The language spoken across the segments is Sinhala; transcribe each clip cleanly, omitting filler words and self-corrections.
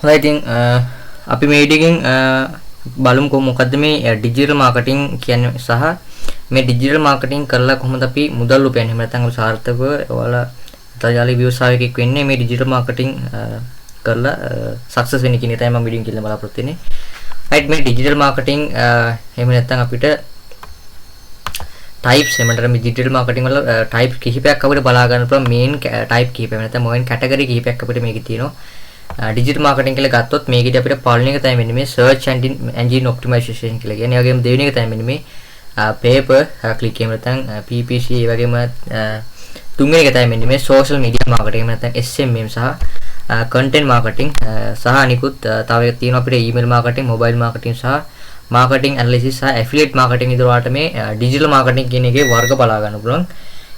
හොඳයි ඉතින් අපි මේ ඩිගින් බලමුකෝ මොකද්ද මේ ඩිජිටල් මාකටිං කියන්නේ සහ මේ ඩිජිටල් මාකටිං කරලා කොහොමද අපි මුදල් උපයන්නේ. එහෙම නැත්නම් අපි සාර්ථකව ඔයාලා තජාලි ව්‍යවසායකයෙක් වෙන්නේ මේ ඩිජිටල් මාකටිං කරලා සක්සස් වෙන්න කියන එක තමයි මම වීඩියෝ එකකින් බලාපොරොත්තු වෙන්නේ. right මේ ඩිජිටල් මාකටිං එහෙම නැත්නම් අපිට types එහෙම නැත්නම් මේ ඩිජිටල් මාකටිං වල type කිහිපයක් අපිට බලා ගන්න පුළුවන්. main type කිහිපයක් නැත්නම් main category කිහිපයක් අපිට මේකේ තියෙනවා. digital marketing කියලා ගත්තොත් මේකෙදි අපිට පළවෙනි එක තමයි මෙන්න මේ search engine optimization කියලා කියන්නේ. ඒ වගේම දෙවෙනි එක තමයි මෙන්න මේ pay per click එහෙම නැත්නම් PPC. ඒ වගේම තුන්වෙනි එක තමයි මෙන්න මේ social media marketing එහෙම නැත්නම් SMM සහ content marketing සහ අනිකුත් තව එකක් තියෙනවා අපිට email marketing, mobile marketing සහ marketing analysis සහ affiliate marketing විතර වලට මේ digital marketing කියන එකේ වර්ග බලා ගන්න පුළුවන්.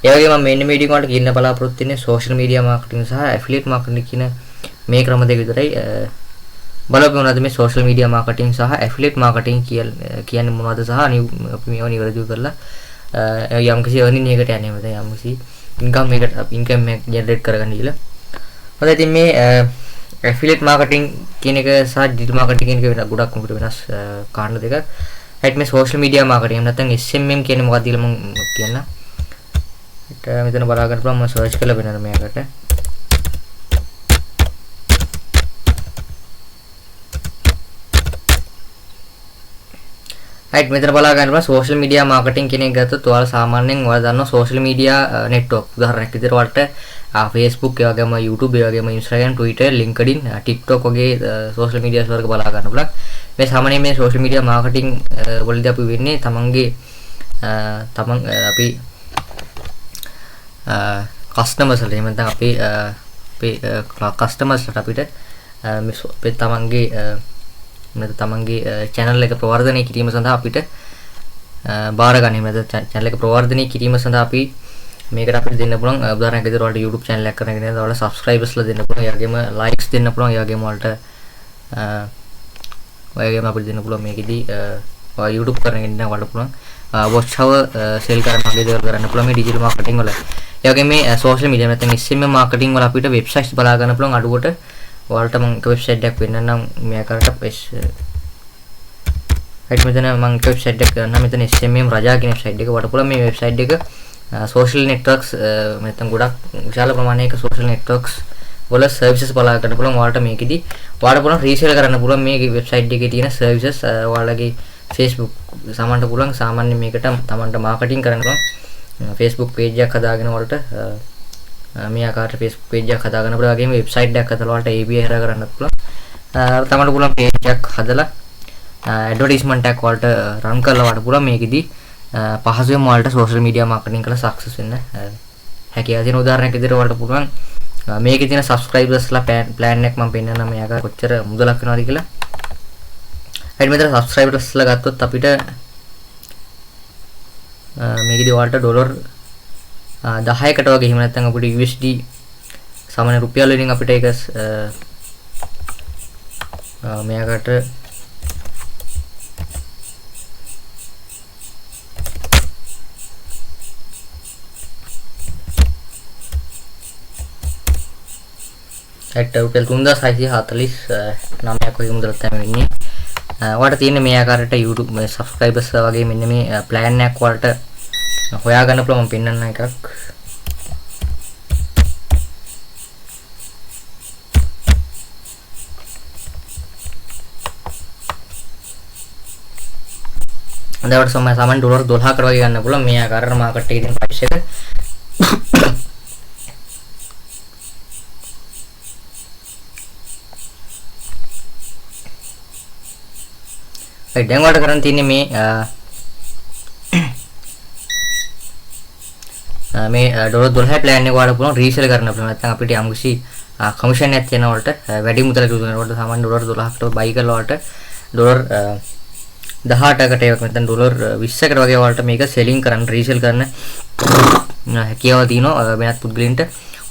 ඒ වගේම මම මෙන්න මේ වීඩියෝ වලට කියන්න බලාපොරොත්තු වෙන්නේ social media marketing සහ affiliate marketing කියන මේ ක්‍රම දෙක විතරයි බලපෑම මොනවද මේ social media marketing සහ affiliate marketing කියන්නේ මොනවද සහ අපි මේව නිවැරදිව කරලා යම්කිසි earning එකකට යන්නේ නැත්නම් යම්කිසි income එක generate කරගන්න කියලා. හොඳයි ඉතින් මේ affiliate marketing කියන එක සහ digital marketing කියන එක ගොඩක් මොකට වෙනස් කාරණා දෙකක්. right මේ social media marketing එහෙම නැත්නම් SMM කියන්නේ මොකක්ද කියලා මම කියන්න. මෙතන බලා ගන්න පුළුවන් මම search කරලා බලන්න මේකට. right මෙතන බලා ගන්න පුළුවන් social media marketing කියන එක ගත්තොත් ඔයාලා සාමාන්‍යයෙන් ඔයාලා දන්නවා social media network උදාහරණයක් විදිහට ඔයාලට Facebook ඒ වගේම YouTube ඒ වගේම Instagram Twitter LinkedIn TikTok වගේ social media වර්ග බලා ගන්න පුළුවන්. මේ සාමාන්‍යයෙන් මේ social media marketing වලදී අපි වෙන්නේ තමන්ගේ අපි customers වල එහෙම නැත්නම් අපේ customers ට අපිට මේ තමන්ගේ තමන්ගේ channel එක ප්‍රවර්ධනය කිරීම සඳහා අපිට බාර ගන්න. එහෙම නැත්නම් channel එක ප්‍රවර්ධනය කිරීම සඳහා අපි මේකට අපිට දෙන්න පුළුවන් උදාහරණයක් විදිහට ඔයාලට YouTube channel එකක් කරගෙන ඉඳලා ඔයාලට subscribers ලා දෙන්න පුළුවන්. ඒ වගේම likes දෙන්න පුළුවන්. ඒ වගේම ඔයාලට ඔයගෙම අපිට දෙන්න පුළුවන් මේකෙදි ඔයා YouTube කරගෙන ඉන්න ඔයාලට පුළුවන් watch hour sell කරන වගේ දේවල් කරන්න පුළුවන් මේ digital marketing වල. ඒ වගේම මේ social media නැත්නම් SMM marketing වල අපිට websites බලා ගන්න පුළුවන් අඩුවට. ඔයාලට මම එක වෙබ්සයිට් එකක් වෙන්නනම් මේ ආකාරයට right මෙතන මම එක වෙබ්සයිට් එකක් ගන්නවා. මෙතන SMM රජා කියන වෙබ්සයිට් එක වඩ පුළුවන්. මේ වෙබ්සයිට් එක social networks නැත්නම් ගොඩක් විශාල ප්‍රමාණයක social networks වල services බලා ගන්න පුළුවන්. ඔයාලට මේකෙදි ඔයාලට පුළුවන් resell කරන්න පුළුවන් මේ වෙබ්සයිට් එකේ තියෙන services. ඔයාලගේ Facebook සමන්ට පුළුවන් සාමාන්‍ය මේකට තමන්ට marketing කරන්න පුළුවන්. Facebook page එකක් හදාගෙන ඔයාලට මේ ආකාරයට Facebook page එකක් හදාගන්න පුළුවන්. වගේම website එකක් හදලා ඔයාලට API හදා ගන්නත් පුළුවන්. තමන්ට පුළුවන් page එකක් හදලා advertisement එකක් ඔයාලට run කරලා වඩ පුළුවන්. මේකෙදි පහසුවෙන් ඔයාලට social media marketing කරලා success වෙන්න හැකියාව තියෙන උදාහරණයක් විදිහට ඔයාලට පුළුවන් මේකේ තියෙන subscribersලා plan එකක් මම පෙන්නන්නම් මේ ආකාරයට කොච්චර මුදලක් වෙනවද කියලා. හරි මෙතන subscribersලා ගත්තොත් අපිට මේකේදී ඔයාලට ඩොලර් 10කට වගේ එහෙම නැත්නම් අපිට USD සමාන රුපියල් වලින් අපිට ඒක මේකට රුපියල් 3649ක් වගේ මුදලක් තමයි වෙන්නේ. ඔයාලට තියෙන මේ ආකාරයට YouTube මේ subscribers වගේ මෙන්න මේ plan එකක් ඔයාලට හොයා ගන්න පුළුවන්. මම පෙන්නන්න එකක්. අදවට සමාන ඩොලර් 12කට වගේ ගන්න පුළුවන් මේ ආකාරයට මාකට් එකේ තියෙන price එක. දැන් ඔයාලට කරන්න තියෙන්නේ මේ ඩොලර් 12 plan එක ඔයාලට පුළුවන් resell කරන්න පුළුවන්. නැත්නම් අපිට යම්කිසි commission එකක් තියෙන වලට වැඩි මුදලක් දුන්නකොට සාමාන්‍ය ඩොලර් 12කට buy කරලා වලට ඩොලර් 18කට ඒවත් නැත්නම් ඩොලර් 20කට වගේ වලට මේක selling කරන්න resell කරන්න හැකියාව තියෙනවා වෙනත් පුද්ගලයන්ට.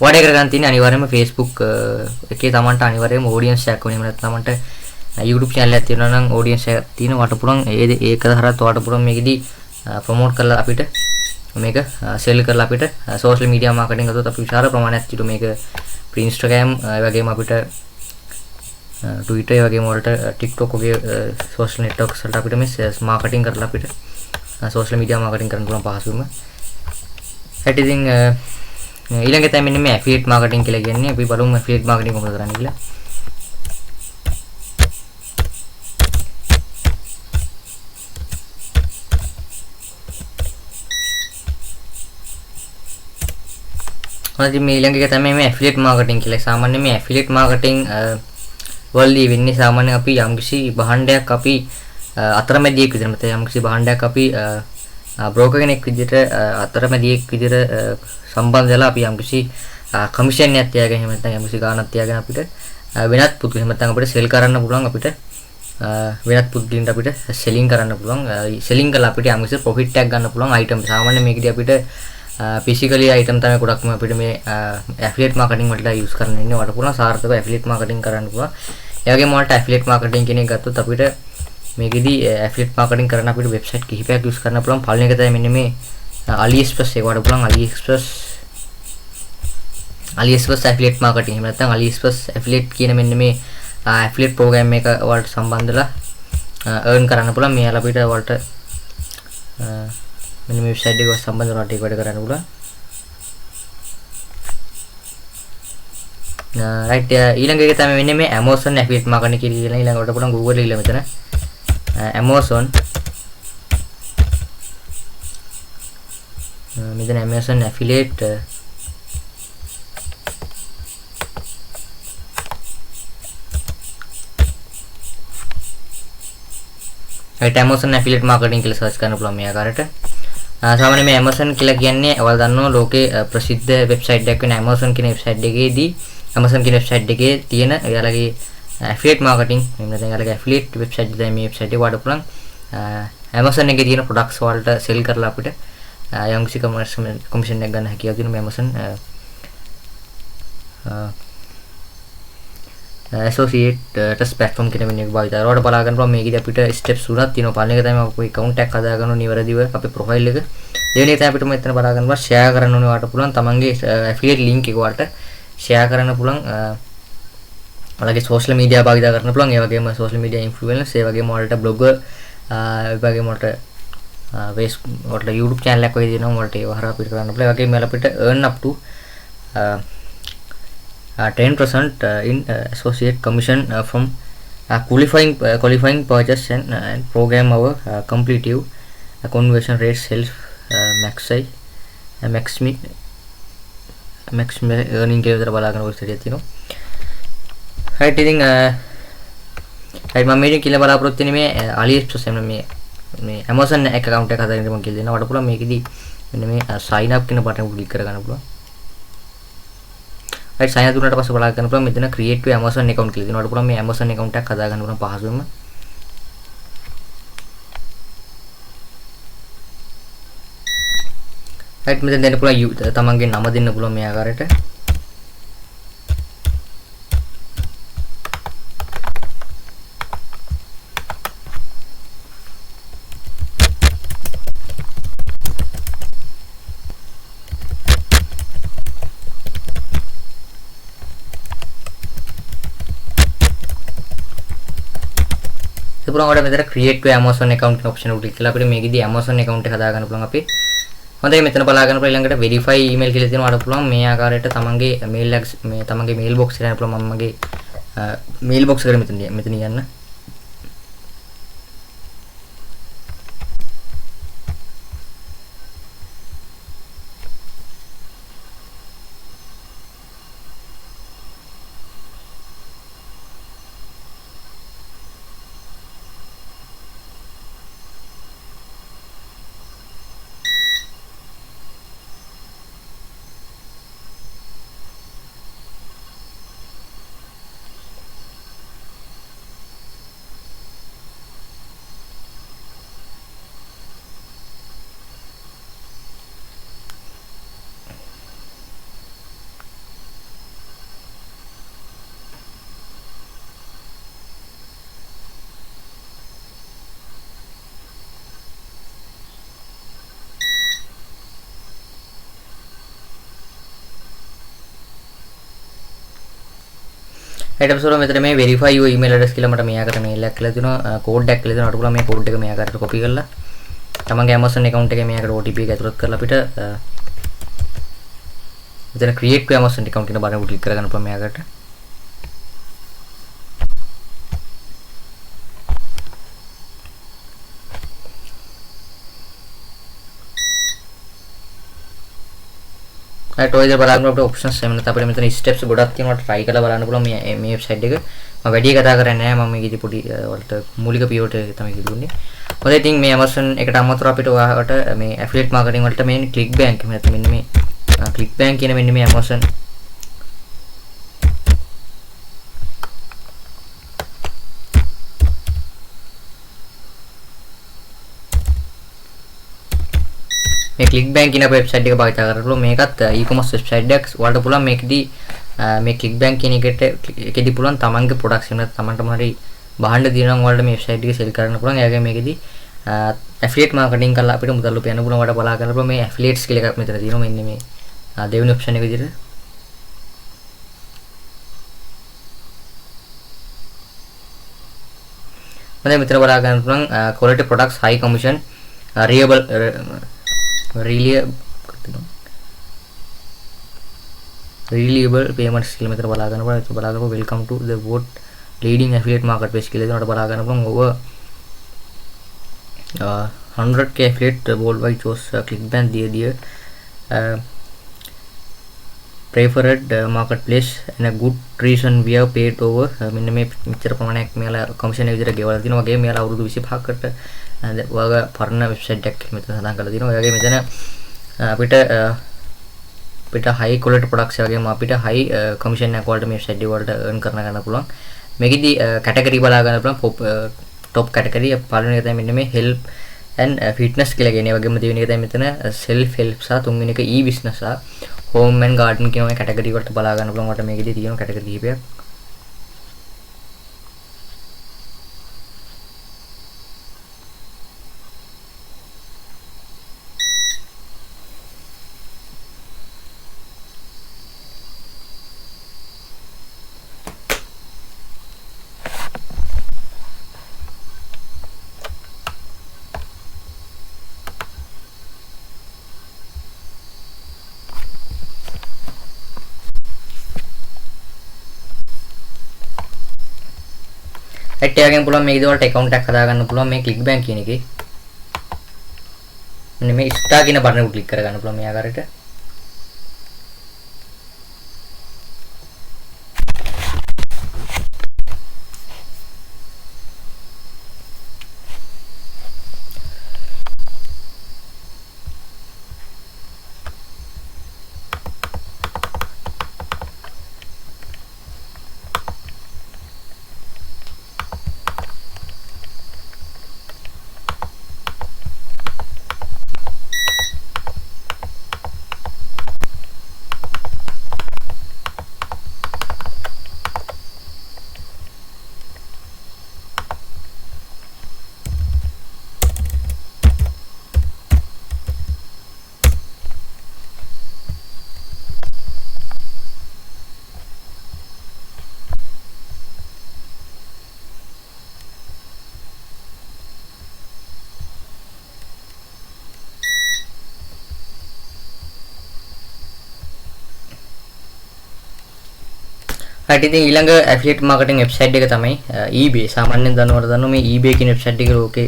ඔයාලට ඒක කරගන්න තියෙන්නේ අනිවාර්යයෙන්ම Facebook එකේ තමන්ට අනිවාර්යයෙන්ම audience එකක් ඕනේ. එහෙම නැත්නම් තමන්ට YouTube channel එකක් තියෙනවා නම් audience එකක් තියෙනවා වට පුළුවන් ඒක හරහා ඔයාලට පුළුවන් මේකෙදි promote කරලා අපිට මේක sell කරලා අපිට social media marketing කරද්දී අපි විශාල ප්‍රමාණයක් චිතු මේක Instagram ඒ වගේම අපිට Twitter ඒ වගේම වලට TikTok වගේ social networks වලට අපිට මේ marketing කරලා අපිට social media marketing කරන්න පුළුවන් පහසුවම. හැටි ඉතින් ඊළඟ තමයි මෙන්න මේ affiliate marketing කියලා කියන්නේ. අපි බලමු affiliate marketing කොහොමද කරන්නේ කියලා. ඉතින් මේ ඊළඟ එක තමයි මේ affiliate marketing කියලා. සාමාන්‍යයෙන් මේ affiliate marketing වලදී වෙන්නේ සාමාන්‍යයෙන් අපි යම්කිසි භාණ්ඩයක් අපි අතරමැදියෙක් විදිහට නැත්නම් යම්කිසි භාණ්ඩයක් අපි බ්‍රෝකර් කෙනෙක් විදිහට අතරමැදියෙක් විදිහට සම්බන්ධ වෙලා අපි යම්කිසි කමිෂන් එකක් තියාගෙන එහෙම නැත්නම් යම්කිසි ගාණක් තියාගෙන අපිට වෙනත් පුදුම එහෙම නැත්නම් අපිට සෙල් කරන්න පුළුවන් අපිට වෙනත් පුදුලින්ට අපිට සෙලින් කරන්න පුළුවන් සෙලින් කරලා අපිට යම්කිසි ප්‍රොෆිට් එකක් ගන්න පුළුවන් අයිටම් සාමාන්‍යයෙන් මේකදී අපිට physically item තමයි ගොඩක්ම අපිට මේ affiliate marketing වලට use කරන්න ඉන්නේ. වලට පුළුවන් සාර්ථකව affiliate marketing කරන්න පුළුවන්. ඒ වගේම වලට affiliate marketing කියන එක ගත්තොත් අපිට මේකෙදි affiliate marketing කරන්න අපිට website කිහිපයක් use කරන්න පුළුවන්. පළවෙනි එක තමයි මෙන්න මේ AliExpress එක වලට පුළුවන් AliExpress affiliate marketing. එහෙම නැත්නම් AliExpress affiliate කියන මෙන්න මේ affiliate program එක වලට සම්බන්ධලා earn කරන්න පුළුවන්. මේ අපිට වලට මෙන්න මේ වෙබ්සයිට් එක සම්බන්ධව රට එක වැඩ කරන්න පුළුවන්. රයිට් ඊළඟ එක තමයි මෙන්න මේ Amazon affiliate marketing කියලා ඊළඟට පුළුවන් Google එකේ මෙතන Amazon මෙතන Amazon affiliate Amazon affiliate marketing කියලා සර්ච් කරන්න පුළුවන් මේ ආකාරයට. සාමාන්‍යයෙන් මේ Amazon කියලා කියන්නේ ඔයාලා දන්නවා ලෝකේ ප්‍රසිද්ධ වෙබ්සයිට් එකක් වෙන Amazon කියන වෙබ්සයිට් එකේදී Amazon කියන වෙබ්සයිට් එකේ තියෙන එයාලගේ affiliate marketing එහෙම නැත්නම් එයාලගේ affiliate වෙබ්සයිට් එක මේ වෙබ්සයිට් එක වඩ පුළුවන් Amazon එකේ තියෙන products වලට sell කරලා අපිට යම්කිසි commission එකක් ගන්න හැකියාව තියෙන මේ Amazon associate platform කියන මෙන්න එක භාවිත කරලා බලා ගන්න පුළුවන්. මේකදී අපිට steps තුනක් තියෙනවා. පළවෙනි එක තමයි අපි account එකක් හදා ගන්න ඕනේ නිවැරදිව අපේ profile එක. දෙවෙනි එක තමයි අපිට මෙතන බලා ගන්න පුළුවන් share කරන්න ඕනේ වාට පුළුවන් තමන්ගේ affiliate link එක වාට share කරන්න පුළුවන්. ඔයාලගේ social media භාවිත කරන්න පුළුවන්. ඒ වගේම social media influencers ඒ වගේම ඔයාලට blogger ඒ වගේම ඔයාලට Facebook ඔයාලට YouTube channel එකක් වගේ දෙනවා. ඔයාලට ඒව හරහා අපිට කරන්න පුළුවන්. ඒ වගේම අපිට earn up to 10% in associate commission from qualifying purchase and program our completive conversion rate self maximum earning කියලා විතර බලාගෙන ඔය ස්ටඩියක් තියෙනවා. right ඉතින් right මම මේක කියලා බලාපොරොත්තු වෙන්නේ මේ AliExpress එන්න මේ Amazon account එක හදාගෙන මම කියලා දෙනවා. වඩ පුළුවන් මේකෙදි මෙන්න මේ sign up කියන බටන් එක ක්ලික් කරගන්න පුළුවන්. right sign up දුන්නාට පස්සේ බලා ගන්න පුළුවන් මෙතන create to Amazon account කියලා දෙනවා. වඩ පුළුවන් මේ Amazon account එකක් හදා ගන්න පුළුවන් පහසුවෙන්ම. right මෙතන දෙන්න පුළුවන් තමන්ගේ නම දෙන්න පුළුවන් මේ ආකාරයට. පුරාම වඩ මෙතන create to Amazon account කියන option එක ක්ලික් කරලා අපිට මේකෙදී Amazon account එක හදා ගන්න පුළුවන් අපි. හොඳයි මෙතන බලා ගන්න පුළුවන් ඊළඟට verify email කියලා තියෙනවා. වඩ පුළුවන් මේ ආකාරයට තමන්ගේ mail මේ තමන්ගේ mail box එකට යන්න පුළුවන්. මම මගේ mail box එකට මෙතන යන්න. ඊට පස්සේ මෙතන මේ verify your email address කියලා මට මෙයාකට mail එකක් කියලා දෙනවා කෝඩ් එකක් කියලා දෙනවා. අර පුළුවන් මේ කෝඩ් එක මෙයාකට copy කරලා තමන්ගේ Amazon account එකේ මෙයාකට OTP එක ඇතුළත් කරලා අපිට මෙතන create to Amazon account කියන බටන ක්ලික් කරගන්න පුළුවන් මෙයාකට. ඔය විදිහට බලන්න අපිට ඔප්ෂන්ස් එහෙම නැත්නම් අපිට මෙතන ස්ටෙප්ස් ගොඩක් තියෙනවා try කරලා බලන්න පුළුවන් මේ වෙබ්සයිට් එක. මම වැඩි කතා කරන්නේ නැහැ මම මේකෙදි පොඩි වලට මූලික පියවර තමයි කිව්වන්නේ. හොඳයි ඉතින් මේ Amazon එකට අමතරව අපිට ඔයාලට මේ affiliate marketing වලට මේ ClickBank එහෙම නැත්නම් මෙන්න මේ ClickBank කියන මෙන්න මේ Amazon මේ ClickBank කියන වෙබ්සයිට් එක භාවිත කරලා මේකත් e-commerce වෙබ්සයිට් එකක්. ඔයාලට පුළුවන් මේකෙදි මේ ClickBank කියන එකේදී පුළුවන් තමන්ගේ products එහෙම නැත්නම් තමන්ටම හරි බහන්න දිනනවා ඔයාලට මේ වෙබ්සයිට් එකේ sell කරන්න පුළුවන්. එයාගේ මේකෙදි affiliate marketing කරලා අපිට මුදල් උපයන්න පුළුවන්. ඔයාලට බලා ගන්න පුළුවන් මේ affiliates කියලා එකක් මෙතන තියෙනවා. මෙන්න මේ දෙවෙනි option එක විදිහට. මම මෙතන බලා ගන්න පුළුවන් quality products high commission reliable payments කියලා මෙතන බලා ගන්න පුළුවන්. ඒක බලා ගන්න welcome to the world leading affiliate marketplace කියලා දෙනකොට බලා ගන්න පුළුවන්. over 100k affiliate worldwide chose ClickBank dear preferred marketplace and a good reason we have paid over මෙන්න මේ මෙච්චර ප්‍රමාණයක් මෙයාලා කමිෂන් එක විදිහට ගෙවලා තිනවා. වගේම මෙයාලා අවුරුදු 25කට ඔයාගේ පරණ වෙබ්සයිට් එකක් මෙතන සඳහන් කරලා තිනවා. ඔයාගේ මෙතන අපිට high quality products වගේම අපිට high commission එක වලට මේ වෙබ්සයිට් එක වලට earn කරන ගන්න පුළුවන්. මේකෙදි category බලා ගන්න පුළුවන්. top category පළවෙනි එක තමයි මෙන්න මේ help and fitness කියලා කියන්නේ. වගේම දෙවෙනි එක තමයි මෙතන self help සහ තුන්වෙනි එක e-business සහ home and garden කියන මේ category වලට බලා ගන්න පුළුවන්. මට මේකෙදි තියෙන category කිහිපයක්. ඇට් එකකින් පුළුවන් මේක ඉදවලට account එකක් හදාගන්න පුළුවන් මේ ClickBank කියන එකේ. මෙන්න මේ start කියන බටන එක ක්ලික් කරගන්න පුළුවන් මේ ආකාරයට. right ඉතින් ඊළඟ affiliate marketing website එක තමයි eBay. සාමාන්‍යයෙන් දන්නවද මේ eBay කියන website එක ලෝකේ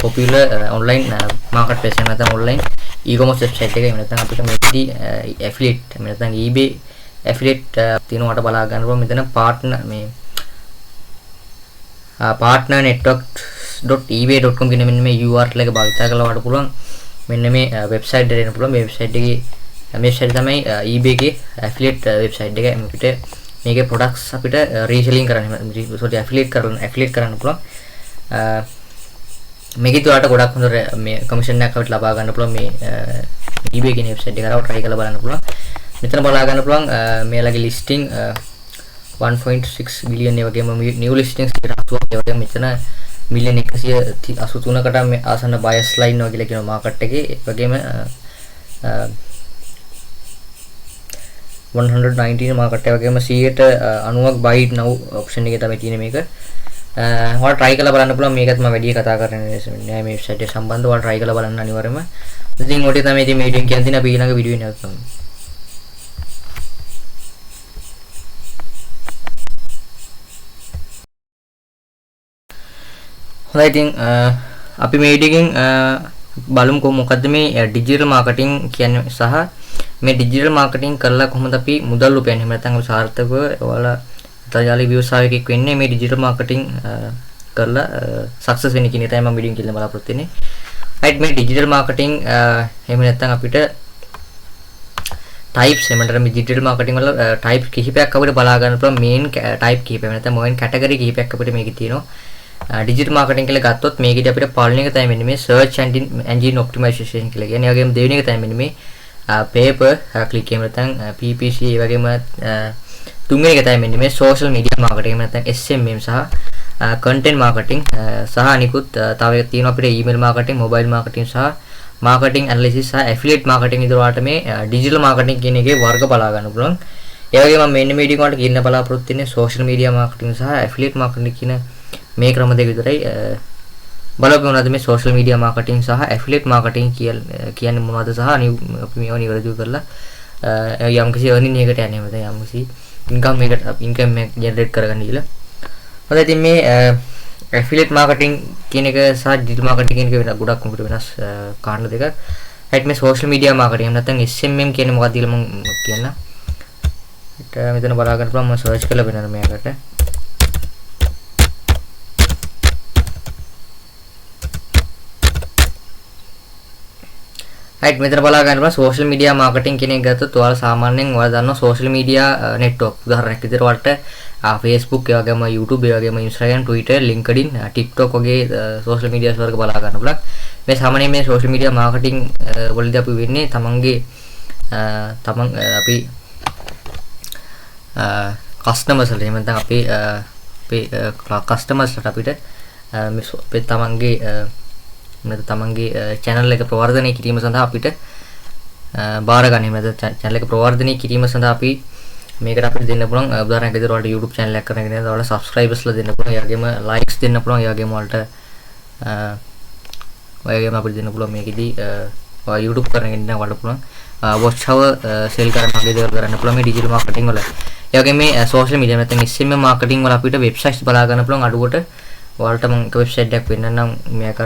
popular online marketplace එක නැත්නම් online e-commerce website එක. එහෙම නැත්නම් අපිට මේකදී affiliate එහෙම නැත්නම් eBay affiliate තියෙනවට බලා ගන්න පුළුවන්. මෙතන partner network.ebay.com කියන මෙන්න මේ URL එක භාවිත කරලා වඩ පුළුවන්. මෙන්න මේ website එකට එන්න පුළුවන්. මේ website එකේ මේ වෙබ්සයිට් තමයි eBay එකේ affiliate website එක. අපිට මේකේ products අපිට reselling කරන්න affiliate කරන්න පුළුවන්. මේකේ ඔයාලට ගොඩක් හොඳ මේ commission එකක් අපිට ලබා ගන්න පුළුවන්. මේ eBay කියන website එක කරව try කරලා බලන්න පුළුවන්. මෙතන බලා ගන්න පුළුවන් මේලගේ listing 1.6 billion ඒ වගේම new listings 80ක් ඒ වගේම මෙතන million 183කට මේ ආසන්න buyers line වගේ කියලා කියන market එකේ. ඒ වගේම 119 මාකට් එක වගේම 190ක් buy now option එකේ තමයි තියෙන්නේ මේක. ඔයාලා try කරලා බලන්න පුළුවන්. මේකත් මම වැඩි කතා කරන්නේ නෑ මේ වෙබ්සයිට් එක සම්බන්ධව. ඔයාලා try කරලා බලන්න අනිවාර්යයෙන්ම. ඉතින් ඔය තමයි ඉතින් මේ වීඩියෝ එකෙන් තියෙන අපි ඊළඟ වීඩියෝ එක නවත්තමු. හොඳයි ඉතින් අපි මේ වීඩියෝ එකෙන් බලමු මොකද්ද මේ ඩිජිටල් මාකටිං කියන්නේ සහ මේ ඩිජිටල් මාකටිං කරලා කොහොමද අපි මුදල් උපයන්නේ. එහෙම නැත්නම් අපි සාර්ථකව ඔයාලා තයාලි ව්‍යවසායකයෙක් වෙන්නේ මේ ඩිජිටල් මාකටිං කරලා සක්සස් වෙන්න කියන එක තමයි මම වීඩියෝ එකෙන් කියලා බලාපොරොත්තු වෙන්නේ. right මේ ඩිජිටල් මාකටිං එහෙම නැත්නම් අපිට types එහෙම නැත්නම් මේ ඩිජිටල් මාකටිං වල type කිහිපයක් අපිට බලා ගන්න පුළුවන්. main type කිහිපයක් නැත්නම් main category කිහිපයක් අපිට මේකේ තියෙනවා. ඩිජිටල් මාකටිං කියලා ගත්තොත් මේකෙදි අපිට පළවෙනි එක තමයි මෙන්න මේ search engine optimization කියලා කියන්නේ. ඒ වගේම දෙවෙනි එක තමයි මෙන්න මේ paper click එහෙම නැත්නම් PPC ඒ වගේම තුන්වෙනි එක තමයි මෙන්න මේ social media marketing එහෙම නැත්නම් SMM සහ content marketing සහ අනිකුත් තව තියෙනවා අපිට email marketing, mobile marketing සහ marketing analysis සහ affiliate marketing විතර වලට මේ digital marketing කියන එකේ වර්ග බලා ගන්න පුළුවන්. ඒ වගේම මම මෙන්න මේ වීඩියෝ එකට කියන්න බලාපොරොත්තු වෙන්නේ social media marketing සහ affiliate marketing කියන මේ ක්‍රම දෙක විතරයි. බලමු මොනවද මේ social media marketing සහ affiliate marketing කියන්නේ මොනවද සහ අපි මේවා නිවැරදිව කරලා යම්කිසි earning එකකට යන්නේ නැත්නම් යම්කිසි income එක generate කරගන්න කියලා. හොඳයි ඉතින් මේ affiliate marketing කියන එක සහ digital marketing කියන එක වෙන ගොඩක් වෙනස් කාරණා දෙකක්. right මේ social media marketing නැත්නම් SMM කියන්නේ මොකක්ද කියලා මම කියන්න. මෙතන බලා ගන්න පුළුවන් මම search කරලා වෙනන මේකට. right මෙතන බලා ගන්න පුළුවන් social media marketing කියන එක ගත්තොත් ඔයාලා සාමාන්‍යයෙන් ඔයාලා දන්නවා social media network උදාහරණයක් විදිහට ඔයාලට Facebook ඒ වගේම YouTube ඒ වගේම Instagram Twitter LinkedIn TikTok වගේ social media වර්ග බලා ගන්න පුළුවන්. මේ සාමාන්‍යයෙන් මේ social media marketing වලදී අපි වෙන්නේ තමන්ගේ අපි customers වලට එහෙම නැත්නම් අපේ customers වලට අපිට මේ තමන්ගේ තමන්ගේ channel එක ප්‍රවර්ධනය කිරීම සඳහා අපිට බාර ගන්න. එහෙම නැත්නම් channel එක ප්‍රවර්ධනය කිරීම සඳහා අපි මේකට අපිට දෙන්න පුළුවන් උදාහරණයක් විදිහට ඔයාලට YouTube channel එකක් කරගෙන ඉඳලා ඔයාලට subscribers ලා දෙන්න පුළුවන්. ඒ වගේම likes දෙන්න පුළුවන්. ඒ වගේම ඔයාලට අපිට දෙන්න පුළුවන් මේකෙදි ඔයා YouTube කරගෙන ඉන්න ඔයාලට පුළුවන් watch hour sell කරන්න වගේ දේවල් කරන්න පුළුවන් මේ digital marketing වල. ඒ වගේම මේ social media නැත්නම් SMM marketing වල අපිට websites බලා ගන්න පුළුවන් අඩුවට. ඔයාලට මම වෙබ්සයිට් එකක් වෙන්නනම් මේකට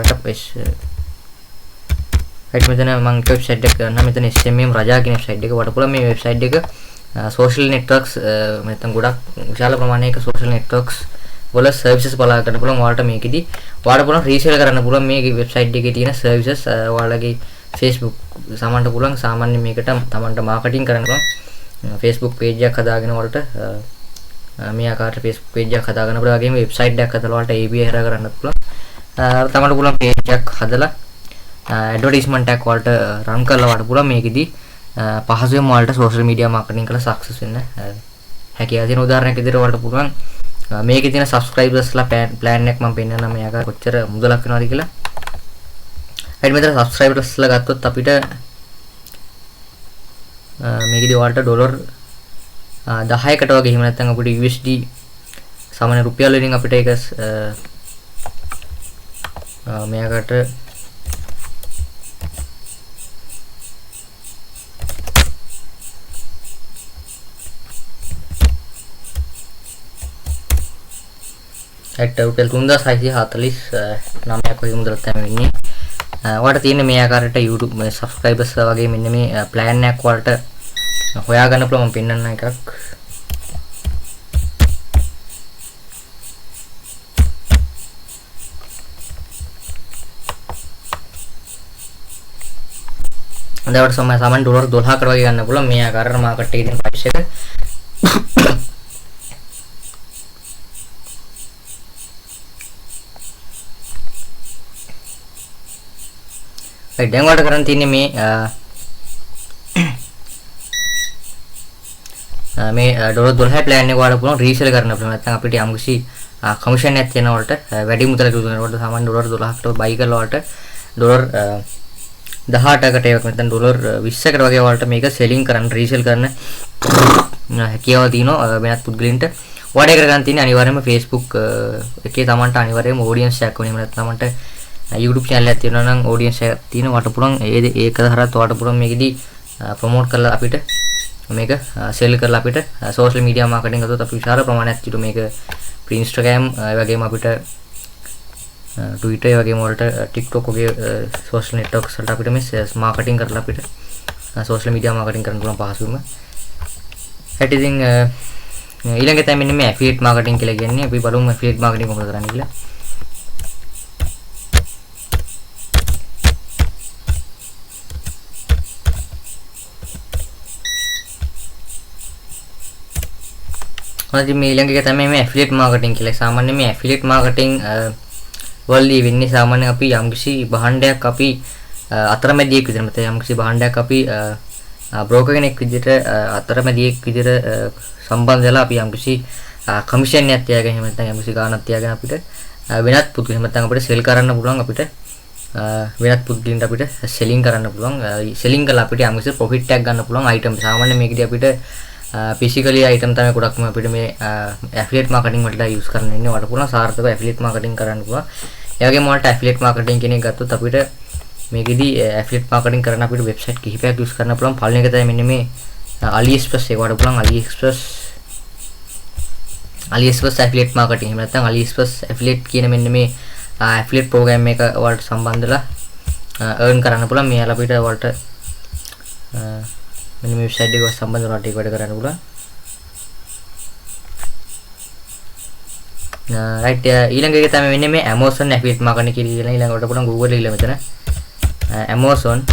right මෙතන මම වෙබ්සයිට් එකක් ගන්න මෙතන SMM රජා කියන වෙබ්සයිට් එක වඩ පුළුවන්. මේ වෙබ්සයිට් එක social networks නැත්නම් ගොඩක් විශාල ප්‍රමාණයක social networks වල services බලා ගන්න පුළුවන්. ඔයාලට මේකෙදි ඔයාලට පුළුවන් resell කරන්න පුළුවන් මේ වෙබ්සයිට් එකේ තියෙන services. ඔයාලගේ Facebook සමන්ට පුළුවන් සාමාන්‍ය මේකට තමන්ට marketing කරන්න පුළුවන්. Facebook page එකක් හදාගෙන ඔයාලට මේ ආකාරයට Facebook page එකක් හදාගන්න පුළුවන්. වගේම website එකක් හදලා ඔයාලට API හදා ගන්නත් පුළුවන්. තමන්ට පුළුවන් page එකක් හදලා advertisement එකක් ඔයාලට run කරලා වඩ පුළුවන්. මේකෙදි පහසුවෙන් ඔයාලට social media marketing කරලා success වෙන්න හැකියාව තියෙන උදාහරණයක් විදිහට ඔයාලට පුළුවන් මේකේ තියෙන subscribers ලා plan එකක් මම පෙන්නන්නම් මේ ආකාරයට කොච්චර මුදලක් වෙනවද කියලා. right මෙතන subscribers ලා ගත්තොත් අපිට මේකෙදි ඔයාලට ඩොලර් 10කට වගේ එහෙම නැත්නම් අපිට USD සාමාන්‍ය රුපියල් වලින් අපිට ඒක මේකට රුපියල් 3649ක් වගේ මුදලක් තමයි වෙන්නේ. ඔයාලට තියෙන මේ ආකාරයට YouTube මේ subscribers වගේ මෙන්න මේ plan එකක් ඔයාලට හොයාගන්න පුළුවන්. මම පෙන්නන්න එකක්. අදවට සාමාන්‍ය ඩොලර් 12කට වගේ ගන්න පුළුවන් මේ ආකාරයට මාකට් එකේ තියෙන price එක. දැන් ඔයාලට කරන් තියෙන්නේ මේ ඩොලර් 12 plan එක ඔයාලට පුළුවන් resell කරන්න පුළුවන්. නැත්නම් අපිට යම්කිසි commission එකක් තියෙන වලට වැඩි මුදලක් දුන්නකොට සාමාන්‍ය ඩොලර් 12කට buy කරලා වලට ඩොලර් 18කට ඒවා නැත්නම් ඩොලර් 20කට වගේ වලට මේක සෙලින් කරන්න රීසෙල් කරන්න හැකියාව තියෙනවා වෙනත් පුද්ගලයන්ට. වඩේ කරගන්න තියෙන්නේ අනිවාර්යයෙන්ම Facebook එකේ තමන්ට අනිවාර්යයෙන්ම ඔඩියන්ස් එකක් වෙනවා. නැත්නම් තමන්ට YouTube channel එකක් තියෙනවා නම් ඔඩියන්ස් එකක් තියෙනවා වට පුළුවන් ඒක හරහා වට පුළුවන් මේකෙදි ප්‍රොමෝට් කරලා අපිට මේක සෙල් කරලා අපිට සෝෂල් මීඩියා මාකටිං කරද්දී අපි විශාල ප්‍රමාණයක් තිබු මේක Instagram ඒ වගේම අපිට Twitter ඒ වගේම වලට TikTok වගේ සෝෂල් නෙට්වර්ක්ස් වලට අපිට මේ මාකටිං කරලා අපිට සෝෂල් මීඩියා මාකටිං කරන්න පුළුවන් පහසුවම. හැටි ඉතින් ඊළඟ තමයි මෙන්න මේ ඇෆිලියේට් මාකටිං කියලා කියන්නේ. අපි බලමු ඇෆිලියේට් මාකටිං කොහොමද කරන්නේ කියලා. අද මේ ඊළඟ එක තමයි මේ ඇෆිලියේට් මාකටිං කියලා. සාමාන්‍යයෙන් මේ ඇෆිලියේට් මාකටිං වලදී වෙන්නේ සාමාන්‍යයෙන් අපි යම්කිසි භාණ්ඩයක් අපි අතරමැදියෙක් විදිහට මත යම්කිසි භාණ්ඩයක් අපි බ්‍රෝකර් කෙනෙක් විදිහට අතරමැදියෙක් විදිහට සම්බන්ධ වෙලා අපි යම්කිසි කමිෂන් එකක් තියාගෙන එහෙම නැත්නම් යම්කිසි ගාණක් තියාගෙන අපිට වෙනත් පුදුම නැත්නම් අපිට සෙල් කරන්න පුළුවන් අපිට වෙනත් පුදුලින්ට අපිට සෙලින් කරන්න පුළුවන් සෙලින් කරලා අපිට යම්කිසි ප්‍රොෆිට් එකක් ගන්න පුළුවන් අයිටම්. සාමාන්‍යයෙන් මේකදී අපිට physically item තමයි ගොඩක්ම අපිට මේ affiliate marketing වලට use කරන්න ඉන්නේ වට පුළුවන් සාර්ථකව affiliate marketing කරන්න පුළුවන්. ඒ වගේම වලට affiliate marketing කියන එක ගත්තොත් අපිට මේකෙදි affiliate marketing කරන්න අපිට website කිහිපයක් use කරන්න පුළුවන්. පළවෙනි එක තමයි මෙන්න මේ AliExpress එක වට පුළුවන් AliExpress affiliate marketing. එහෙම නැත්නම් AliExpress affiliate කියන මෙන්න මේ affiliate program එක වලට සම්බන්ධලා earn කරන්න පුළුවන්. මේ අපිට වලට මෙන්න මේ වෙබ්සයිට් එක සම්බන්ධ වුණාට ඒක වැඩ කරන්න පුළුවන්. right ඊළඟ එක තමයි මෙන්න මේ Amazon affiliate marketing කියලා ඊළඟට පුළුවන් Google එකේ මෙතන Amazon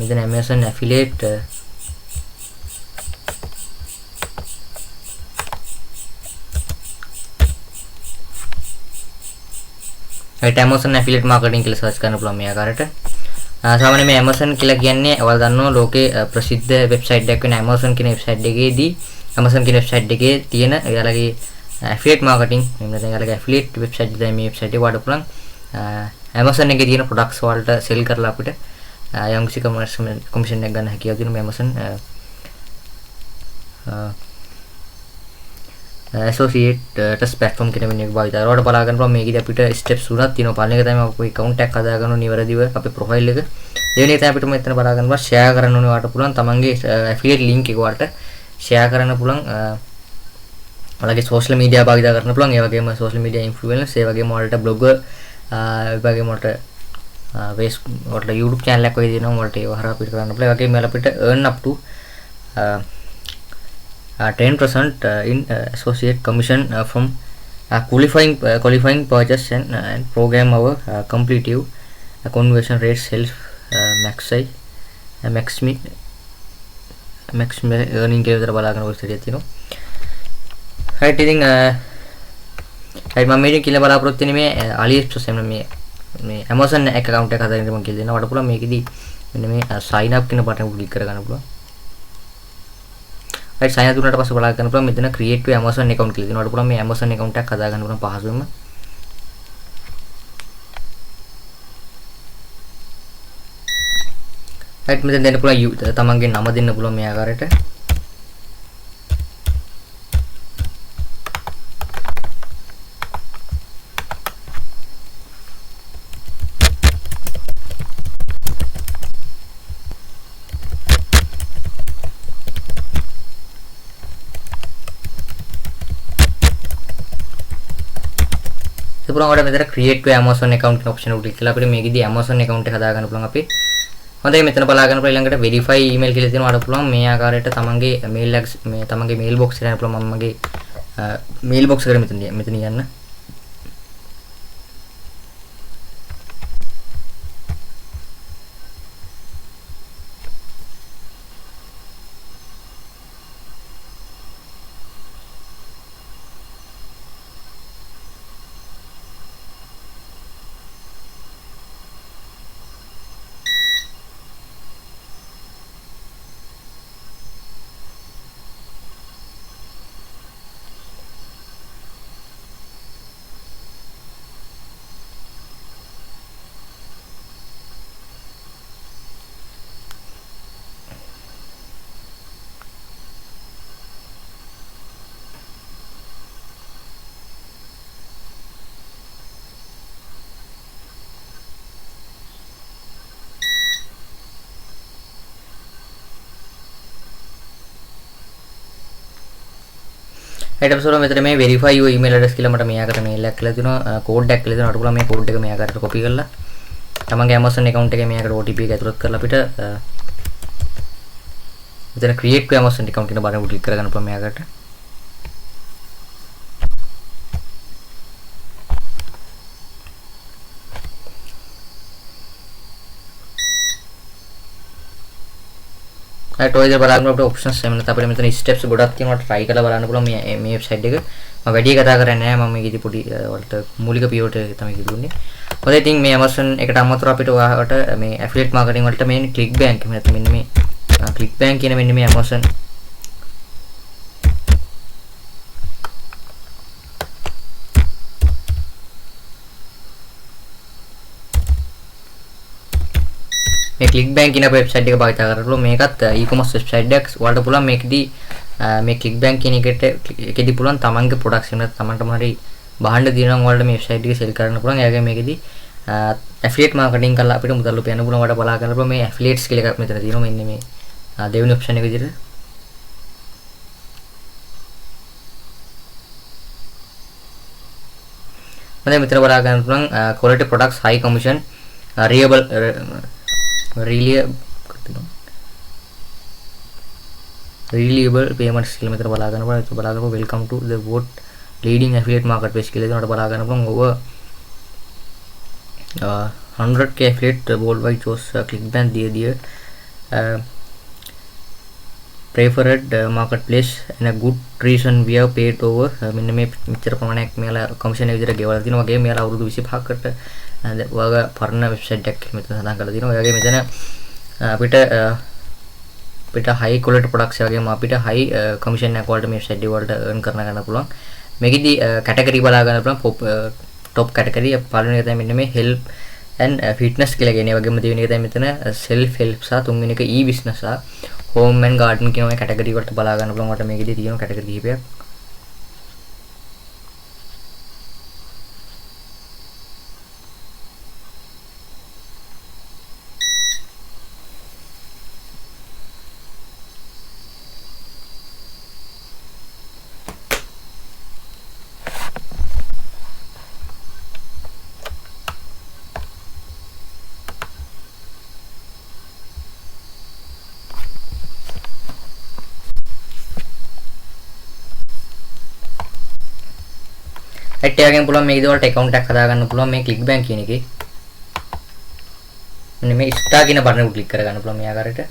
මෙතන Amazon affiliate right Amazon affiliate marketing කියලා සර්ච් කරන්න පුළුවන් මේ ආකාරයට. සාමාන්‍යයෙන් මේ Amazon කියලා කියන්නේ ඔයාලා දන්නවා ලෝකේ ප්‍රසිද්ධ වෙබ්සයිට් එකක් වෙන Amazon කියන වෙබ්සයිට් එකේදී Amazon කියන වෙබ්සයිට් එකේ තියෙන එයාලගේ affiliate marketing එහෙම නැත්නම් එයාලගේ affiliate වෙබ්සයිට් එකයි මේ වෙබ්සයිට් එක වඩ පුළුවන් Amazon එකේ තියෙන products වලට sell කරලා අපිට යම්කිසි commission එකක් ගන්න හැකියාව තියෙන මේ Amazon associates platform කියන මෙන්න එක භාවිත කරලා බලා ගන්න පුළුවන්. මේකදී අපිට steps තුනක් තියෙනවා. පළවෙනි එක තමයි අපේ account එකක් හදා ගන්න ඕනේ නිවැරදිව අපේ profile එක. දෙවෙනි එක තමයි අපිට මෙතන බලා ගන්න පුළුවන් share කරන්න ඕනේ වාට පුළුවන් තමන්ගේ affiliate link එක වලට share කරන්න පුළුවන්. ඔයාලගේ social media භාවිත කරන්න පුළුවන්. ඒ වගේම social media influencers ඒ වගේම වලට blogger ඒ වගේම වලට Facebook වලට YouTube channel එකක් වගේ දෙනවා වලට ඒව හරහා අපිට කරන්න පුළුවන්. ඒ වගේම අපිට earn up to 10% in associate commission from qualifying purchase and program our completive conversion rate self maximum earning කියලා විතර බලා ගන්න ඔය ස්ටඩියක් තියෙනවා. right ඉතින් right මම මේක කියලා බලාපොරොත්තු වෙන්නේ මේ AliExpress මේ Amazon account එක හදාගන්න මම කියලා දෙනවා. වඩ පුළුවන් මේකෙදි මෙන්න මේ sign up කියන බටන් එක ක්ලික් කරගන්න පුළුවන්. right sign up දුන්නාට පස්සේ බලා ගන්න පුළුවන් මෙතන create to Amazon account කියලා දෙනවා. වඩ පුළුවන් මේ Amazon account එකක් හදාගන්න පුළුවන් පහසුවෙන්ම. right මෙතෙන් දෙන්න පුළුවන් තමන්ගේ නම දෙන්න පුළුවන් මේ ආකාරයට. පුරාම වල මෙතන create to Amazon account කියන option එක ක්ලික් කරලා අපිට මේකෙදී Amazon account එක හදා ගන්න පුළුවන් අපි. හොඳයි මෙතන බලා ගන්න පුළුවන් ඊළඟට verify email කියලා තියෙනවා වඩ පුළුවන් මේ ආකාරයට තමන්ගේ තමන්ගේ mail box එකට යන්න පුළුවන්. මමගේ mail box එකට මෙතන යන්න. ඊට පස්සේ මෙතන මේ verify your email address කියලා මට මෙයාකට mail එකක් කියලා දෙනවා code එකක් කියලා දෙනවා. අර පුළුවන් මේ code එක මෙයාකට copy කරලා තමන්ගේ Amazon account එකේ මෙයාකට OTP එක ඇතුළත් කරලා අපිට මෙතන create to Amazon account කියන බටන් එක ක්ලික් කරගන්න පුළුවන් මෙයාකට. ඔය විදිහට බලන්න අපිට ඔප්ෂන්ස් එහෙම නැත්නම් අපිට මෙතන ස්ටෙප්ස් ගොඩක් තියෙනවා try කරලා බලන්න පුළුවන් මේ වෙබ්සයිට් එක. මම වැඩි කතා කරන්නේ නැහැ මම මේකෙදි පොඩි වලට මූලික පියවර තමයි කිව්වුනේ. හොඳයි ඉතින් මේ Amazon එකට අමතරව අපිට ඔයාලට මේ affiliate marketing වලට මේ ClickBank එහෙම නැත්නම් මෙන්න මේ ClickBank කියන මෙන්න මේ Amazon මේ ClickBank කියන වෙබ්සයිට් එක භාවිත කරලා මේකත් e-commerce වෙබ්සයිට් එකක්. ඔයාලට පුළුවන් මේකෙදි මේ ClickBank කියන එකේදී පුළුවන් තමන්ගේ ප්‍රොඩක්ට්ස් එක තමන්ටම හරි බහන්න දිනන ඔයාලට මේ වෙබ්සයිට් එකේ සෙල් කරන්න පුළුවන්. ඒ වගේම මේකෙදි affiliate marketing කරලා අපිට මුදල් උපයන්න පුළුවන්. ඔයාලට බලා ගන්න පුළුවන් මේ affiliates කියලා එකක් මෙතන තියෙනවා. මෙන්න මේ දෙවෙනි ඔප්ෂන් එක විදිහට. මම මෙතන බලා ගන්න පුළුවන් quality products high commission reliable payments කියලා මෙතන බලා ගන්න පුළුවන්. ඒක බලා ගන්න welcome to the world leading affiliate marketplace කියලා දෙනකොට බලා ගන්න පුළුවන්. ඔව 100k affiliate worldwide chose ClickBank දිය preferred marketplace and a good reason we have paid over මෙන්න මේ මෙච්චර ප්‍රමාණයක් මෙයාලා කමිෂන් එක විදිහට ගෙවලා තිනවා. වගේ මෙයාලා අවුරුදු 25කට ඔයාගේ පරණ වෙබ්සයිට් එකක් මෙතන සඳහන් කරලා තිනවා. ඒ වගේ මෙතන අපිට high quality products වගේම අපිට high commission එකක් වලට මේ වෙබ්සයිට් එක වලට earn කරන ගන්න පුළුවන්. මේකෙදි category බලා ගන්න පුළුවන් top category පළවෙනි එක තමයි මෙන්න මේ help and fitness කියලා කියන්නේ. ඒ වගේම දෙවෙනි එක තමයි මෙතන self help සහ තුන්වෙනි එක e-business සහ home and garden කියන මේ category වලට බලා ගන්න පුළුවන්. මට මේකෙදි තියෙන category කිහිපයක්. ඇට් එකකින් පුළුවන් මේකේ වලට account එකක් හදාගන්න පුළුවන් මේ ClickBank කියන එකේ. මෙන්න මේ start කියන බටන් එක ක්ලික් කරගන්න පුළුවන් මේ ආකාරයට.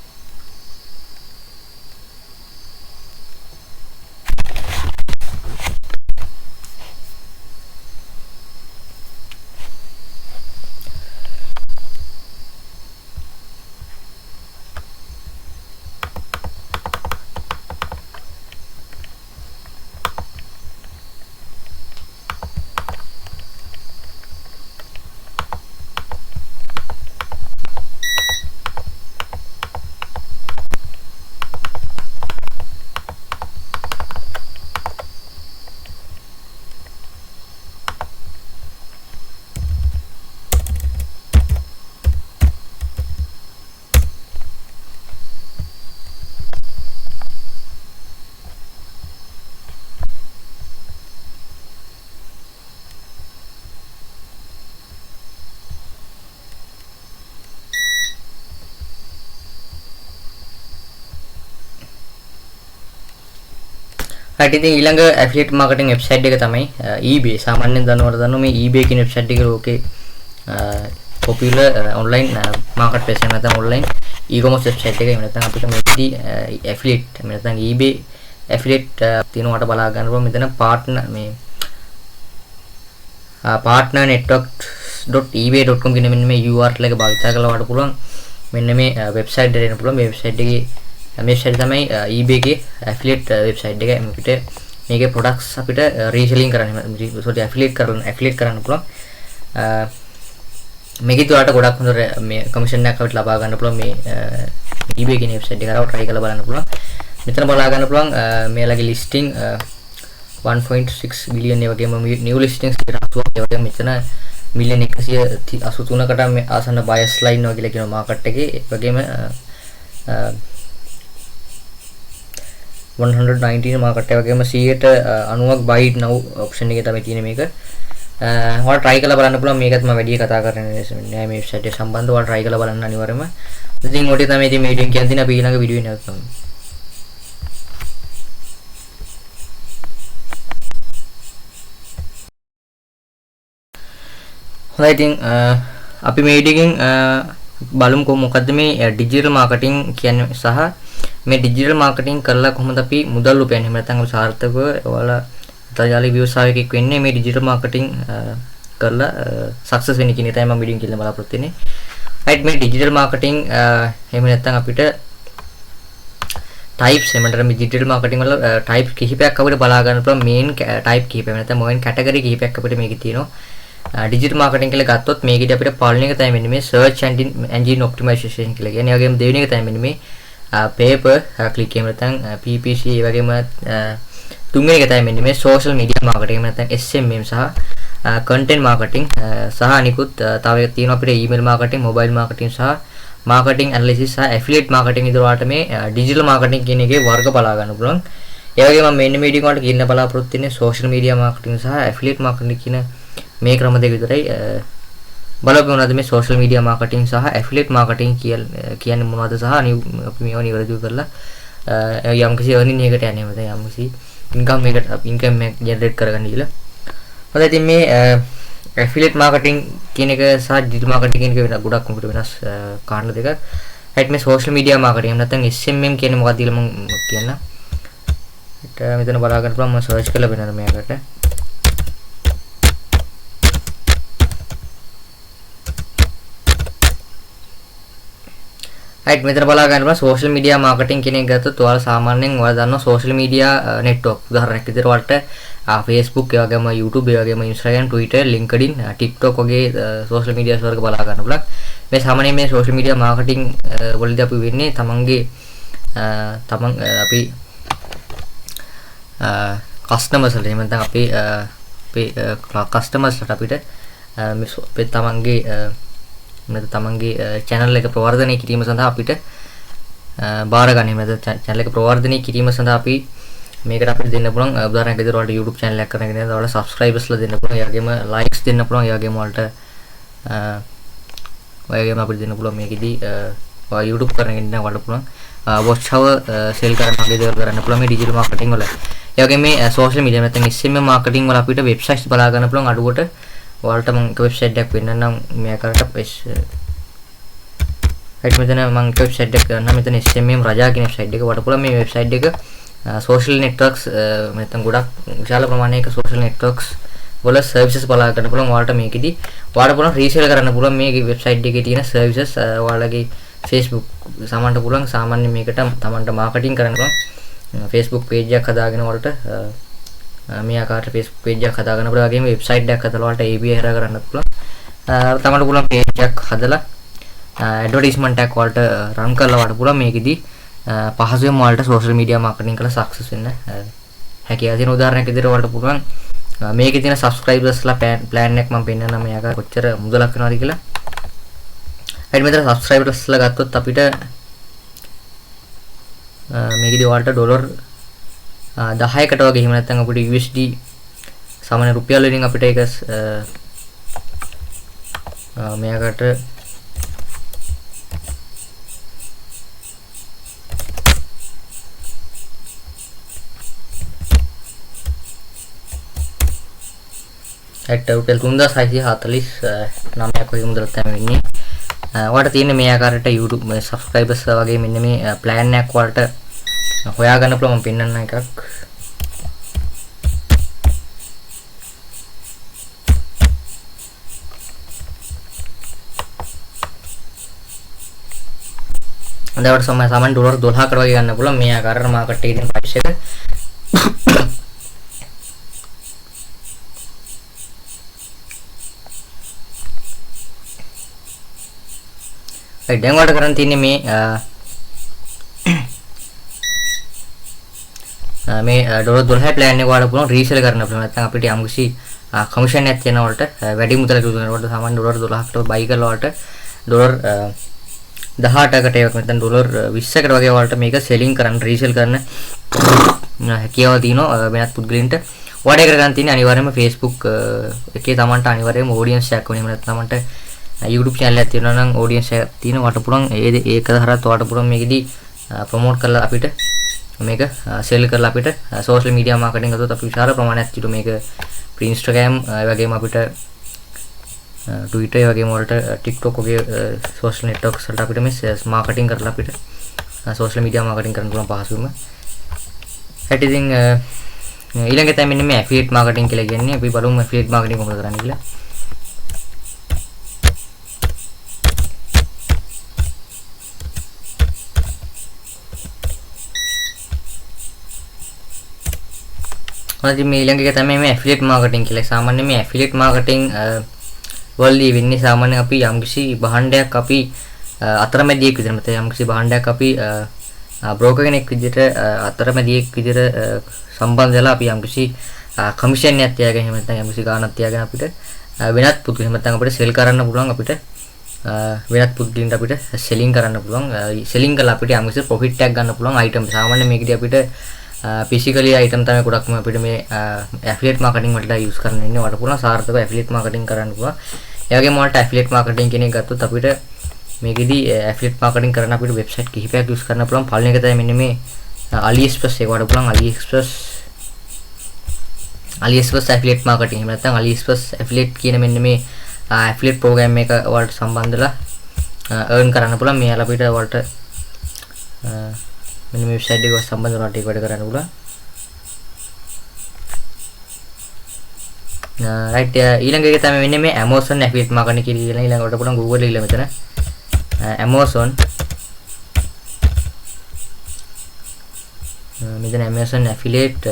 right ඉතින් ඊළඟ affiliate marketing website එක තමයි eBay. සාමාන්‍යයෙන් දන්නවද මේ eBay කියන website එක ලෝකේ popular online marketplace එක නැත්නම් online e-commerce website එක. එහෙම නැත්නම් අපිට මේකදී affiliate එහෙම නැත්නම් eBay affiliate තියෙනවට බලා ගන්න පුළුවන්. මෙතන partner network.ebay.com කියන මෙන්න මේ URL එක භාවිත කරලා වඩ පුළුවන්. මෙන්න මේ website එකට එන්න පුළුවන්. මේ website එකේ මේ website තමයි eBay එකේ affiliate website එක. අපිට මේකේ products අපිට reselling කරන්න affiliate කරන්න පුළුවන්. මේකේ තුලට ගොඩක් හොඳ මේ commission එකක් අපිට ලබා ගන්න පුළුවන් මේ eBay කියන website එක කරව try කරලා බලන්න පුළුවන්. මෙතන බලා ගන්න පුළුවන් මේලගේ listing 1.6 billion ඒ වගේම new listings 80ක් ඒ වගේම මෙතන මිලියන් 183කට මේ ආසන්න buyers line වගේ කියලා කියන market එකේ. ඒ වගේම 119 මාකට් එක වගේම 90ක් buy now option එකේ තමයි තියෙන්නේ මේක. ඔයාලා try කරලා බලන්න පුළුවන්. මේකත් මම වැඩි කතා කරන්නේ නෑ මේ වෙබ්සයිට් එක සම්බන්ධව. ඔයාලා try කරලා බලන්න අනිවාර්යයෙන්ම. ඉතින් ඔය ටික තමයි ඉතින් මේ වීඩියෝ එකෙන් තියෙන අපි ඊළඟ වීඩියෝ එක නවත්තමු. හොඳයි ඉතින් අපි මේ වීඩියෝ එකෙන් බලමුකෝ මොකද්ද මේ ඩිජිටල් මාකටිං කියන්නේ සහ මේ ඩිජිටල් මාකටිං කරලා කොහොමද අපි මුදල් උපයන්නේ. එහෙම නැත්නම් අපි සාර්ථකව ඔයාලා අතර්ජාලික ව්‍යවසායකයෙක් වෙන්නේ මේ ඩිජිටල් මාකටිං කරලා සක්සස් වෙන්න කියන එක තමයි මම වීඩියෝ එකෙන් බලාපොරොත්තු වෙන්නේ. right මේ ඩිජිටල් මාකටිං එහෙම නැත්නම් අපිට types එහෙම නැත්නම් මේ ඩිජිටල් මාකටිං වල type කිහිපයක් අපිට බලා ගන්න පුළුවන්. main type කිහිපයක් නැත්නම් main category කිහිපයක් අපිට මේකේ තියෙනවා. ඩිජිටල් මාකටිං කියලා ගත්තොත් මේකෙදි අපිට පළවෙනි එක තමයි මෙන්න මේ search engine optimization කියලා කියන්නේ. ඒ වගේම දෙවෙනි එක තමයි මෙන්න මේ pay per click එහෙම නැත්නම් PPC ඒ වගේම තුන්වෙනි එක තමයි මෙන්න මේ social media marketing එහෙම නැත්නම් SMM සහ content marketing සහ අනිකුත් තව තියෙනවා අපිට email marketing, mobile marketing සහ marketing analysis සහ affiliate marketing විතර වලට මේ digital marketing කියන එකේ වර්ග බලා ගන්න පුළුවන්. ඒ වගේම මම මෙන්න මේ වීඩියෝ වලට කියන්න බලාපොරොත්තු වෙන්නේ social media marketing සහ affiliate marketing කියන මේ ක්‍රම දෙක විතරයි. බලපෑම මොනවද මේ social media marketing සහ affiliate marketing කියන්නේ මොනවද සහ අපි මේවා නිවැරදිව කරලා යම්කිසි earning එකකට යන්නේ නැමෙත යම්කිසි income එකකට income එක generate කරගන්න කියලා. හොඳයි ඉතින් මේ affiliate marketing කියන එක සහ digital marketing කියන එක වෙන ගොඩක් මොකට වෙනස් කාරණා දෙකක්. right මේ social media marketing එහෙම නැත්නම් SMM කියන්නේ මොකක්ද කියලා මම කියන්න. මෙතන බලා ගන්න පුළුවන් මම search කරලා බලන්න මේකට. right මෙතන බලා ගන්න පුළුවන් social media marketing කියන එක ගත්තොත් ඔයාලා සාමාන්‍යයෙන් ඔයාලා දන්නවා social media network උදාහරණයක් විදිහට ඔයාලට Facebook ඒ වගේම YouTube ඒ වගේම Instagram Twitter LinkedIn TikTok වගේ social media වර්ග බලා ගන්න පුළුවන්. මේ සාමාන්‍යයෙන් මේ social media marketing වලදී අපි වෙන්නේ තමන්ගේ අපි customers වල එහෙම නැත්නම් අපේ customers ලාට අපිට මේ තමන්ගේ නැත්නම් තමන්ගේ channel එක ප්‍රවර්ධනය කිරීම සඳහා අපිට බාර ගන්න. එහෙම නැත්නම් channel එක ප්‍රවර්ධනය කිරීම සඳහා අපි මේකට අපිට දෙන්න පුළුවන් උදාහරණයක් විදිහට ඔයාලට YouTube channel එකක් කරගෙන ඉඳලා ඔයාලට subscribers ලා දෙන්න පුළුවන්. ඒ වගේම likes දෙන්න පුළුවන්. ඒ වගේම ඔයාලට ඔයගෙම අපිට දෙන්න පුළුවන් මේකෙදි ඔයා YouTube කරගෙන ඉන්න ඔයාලට පුළුවන් watch hour sell කරන්න වගේ දේවල් කරන්න පුළුවන් මේ digital marketing වල. ඒ වගේම මේ social media නැත්නම් SMM marketing වල අපිට websites බලා ගන්න පුළුවන් අඩුවට. ඔයාලට මම වෙබ්සයිට් එකක් වෙන්නනම් මේ ආකාරයට right මෙතන මම වෙබ්සයිට් එකක් ගන්න මෙතන SMM රජා කියන වෙබ්සයිට් එක වඩ පුළුවන්. මේ වෙබ්සයිට් එක social networks නැත්නම් ගොඩක් විශාල ප්‍රමාණයක social networks වල services බලා ගන්න පුළුවන්. ඔයාලට මේකෙදි ඔයාලට පුළුවන් resell කරන්න පුළුවන් මේ වෙබ්සයිට් එකේ තියෙන services ඔයාලගේ Facebook සමන්ට පුළුවන්. සාමාන්‍ය මේකට තමන්ට marketing කරන්න පුළුවන්. Facebook page එකක් හදාගෙන ඔයාලට මේ ආකාරයට Facebook page එකක් හදාගන්න පුළුවන්. වගේම website එකක් හදලා ඔයාලට API හරහා කරන්නත් පුළුවන්. තමන්ට පුළුවන් page එකක් හදලා advertisement එකක් ඔයාලට run කරලා වඩ පුළුවන්. මේකෙදි පහසුවෙන් ඔයාලට social media marketing කරලා success වෙන්න හැකියාව තියෙන උදාහරණයක් විදිහට ඔයාලට පුළුවන් මේකේ තියෙන subscribers ලා plan එක මම පෙන්නන්නම් මේ ආකාරයට කොච්චර මුදලක් වෙනවද කියලා. හරි මෙතන subscribers ලා ගත්තොත් අපිට මේකෙදි ඔයාලට ඩොලර් 10කට වගේ එහෙම නැත්නම් අපිට USD සාමාන්‍ය රුපියල් වලින් අපිට ඒක මේකට රුපියල් 3649ක් වගේ මුදලක් තමයි වෙන්නේ. ඔයාලට තියෙන මේ ආකාරයට YouTube subscribers වගේ මෙන්න මේ plan එකක් ඔයාලට හොයාගන්න පුළුවන්. මම පෙන්නන්න එකක්. අදවට සාමාන්‍ය ඩොලර් 12කට වගේ ගන්න පුළුවන් මේ ආකාරයට මාකට් එකේ තියෙන price එක. ඒ දැන් වලට කරන් තියන්නේ මේ ඩොලර් 12 plan එක වල පුළුවන් රීසෙල් කරන්න පුළුවන්. නැත්නම් අපිට යම්කිසි කමිෂන් එකක් තියෙන වලට වැඩි මුදලක් යොදනකොට සාමාන්‍ය ඩොලර් 12කට buy කරලා වලට ඩොලර් 18කට ඒවා නැත්නම් ඩොලර් 20කට වගේ වලට මේක සෙලින් කරන්න රීසෙල් කරන්න හැකියාව තියෙනවා වෙනත් පුද්ගලයන්ට. ඔයාලට ඒක කරගන්න තියෙන්නේ අනිවාර්යයෙන්ම Facebook එකේ තමන්ට අනිවාර්යයෙන්ම ඔඩියන්ස් එකක් ඕනේ. එහෙම නැත්නම් තමන්ට YouTube channel එකක් තියෙනවා නම් ඔඩියන්ස් එකක් තියෙනවා. ඔයාලට පුළුවන් ඒක හරහා ඔයාලට පුළුවන් මේකෙදි ප්‍රොමෝට් කරලා අපිට මේක සෙල් කරලා අපිට සෝෂල් මීඩියා මාකටිං කරද්දී අපි විශාල ප්‍රමාණයක් තිබු මේක Instagram ඒ වගේම අපිට Twitter ඒ වගේම වලට TikTok වගේ සෝෂල් නෙට්වර්ක්ස් වලට අපිට මේ මාකටිං කරලා අපිට සෝෂල් මීඩියා මාකටිං කරන්න පුළුවන් පහසුවම. හැටි ඉතින් ඊළඟ තමයි මෙන්න මේ ඇෆිලියේට් මාකටිං කියලා කියන්නේ. අපි බලමු ඇෆිලියේට් මාකටිං කොහොමද කරන්නේ කියලා. ඉතින් මේ ඊළඟ එක තමයි මේ ඇෆිලියේට් මාකටිං කියලා. සාමාන්‍යයෙන් මේ ඇෆිලියේට් මාකටිං වලදී වෙන්නේ සාමාන්‍යයෙන් අපි යම්කිසි භාණ්ඩයක් අපි අතරමැදියෙක් විදිහට නැත්නම් යම්කිසි භාණ්ඩයක් අපි බ්‍රෝකර් කෙනෙක් විදිහට අතරමැදියෙක් විදිහට සම්බන්ධ වෙලා අපි යම්කිසි කමිෂන් එකක් තියාගෙන එහෙම නැත්නම් යම්කිසි ගාණක් තියාගෙන අපිට වෙනත් පුදුම එහෙම නැත්නම් අපිට සෙල් කරන්න පුළුවන් අපිට වෙනත් පුදුලින්ට අපිට සෙලින් කරන්න පුළුවන් සෙලින් කරලා අපිට යම්කිසි ප්‍රොෆිට් එකක් ගන්න පුළුවන් අයිටම්. සාමාන්‍යයෙන් මේකදී අපිට physically item තමයි ගොඩක්ම අපිට මේ affiliate marketing වලට use කරන්න ඉන්නේ. ඔයාලට පුළුවන් සාර්ථකව affiliate marketing කරන්න පුළුවන්. ඒ වගේම ඔයාලට affiliate marketing කියන එක ගත්තොත් අපිට මේකෙදි affiliate marketing කරන්න අපිට website කිහිපයක් use කරන්න පුළුවන්. පළවෙනි එක තමයි මෙන්න මේ AliExpress එක. ඔයාලට පුළුවන් AliExpress affiliate marketing. එහෙම නැත්නම් AliExpress affiliate කියන මෙන්න මේ affiliate program එක ඔයාලට සම්බන්ධලා earn කරන්න පුළුවන්. මේ අපිට ඔයාලට මෙන්න මේ වෙබ්සයිට් එක සම්බන්ධ වුණාට ඒක වැඩ කරන්න පුළුවන්. රයිට් ඊළඟ එක තමයි මෙන්න මේ Amazon affiliate marketing කියලා ඊළඟට පුළුවන් Google එකේ මෙතන Amazon මෙතන Amazon affiliate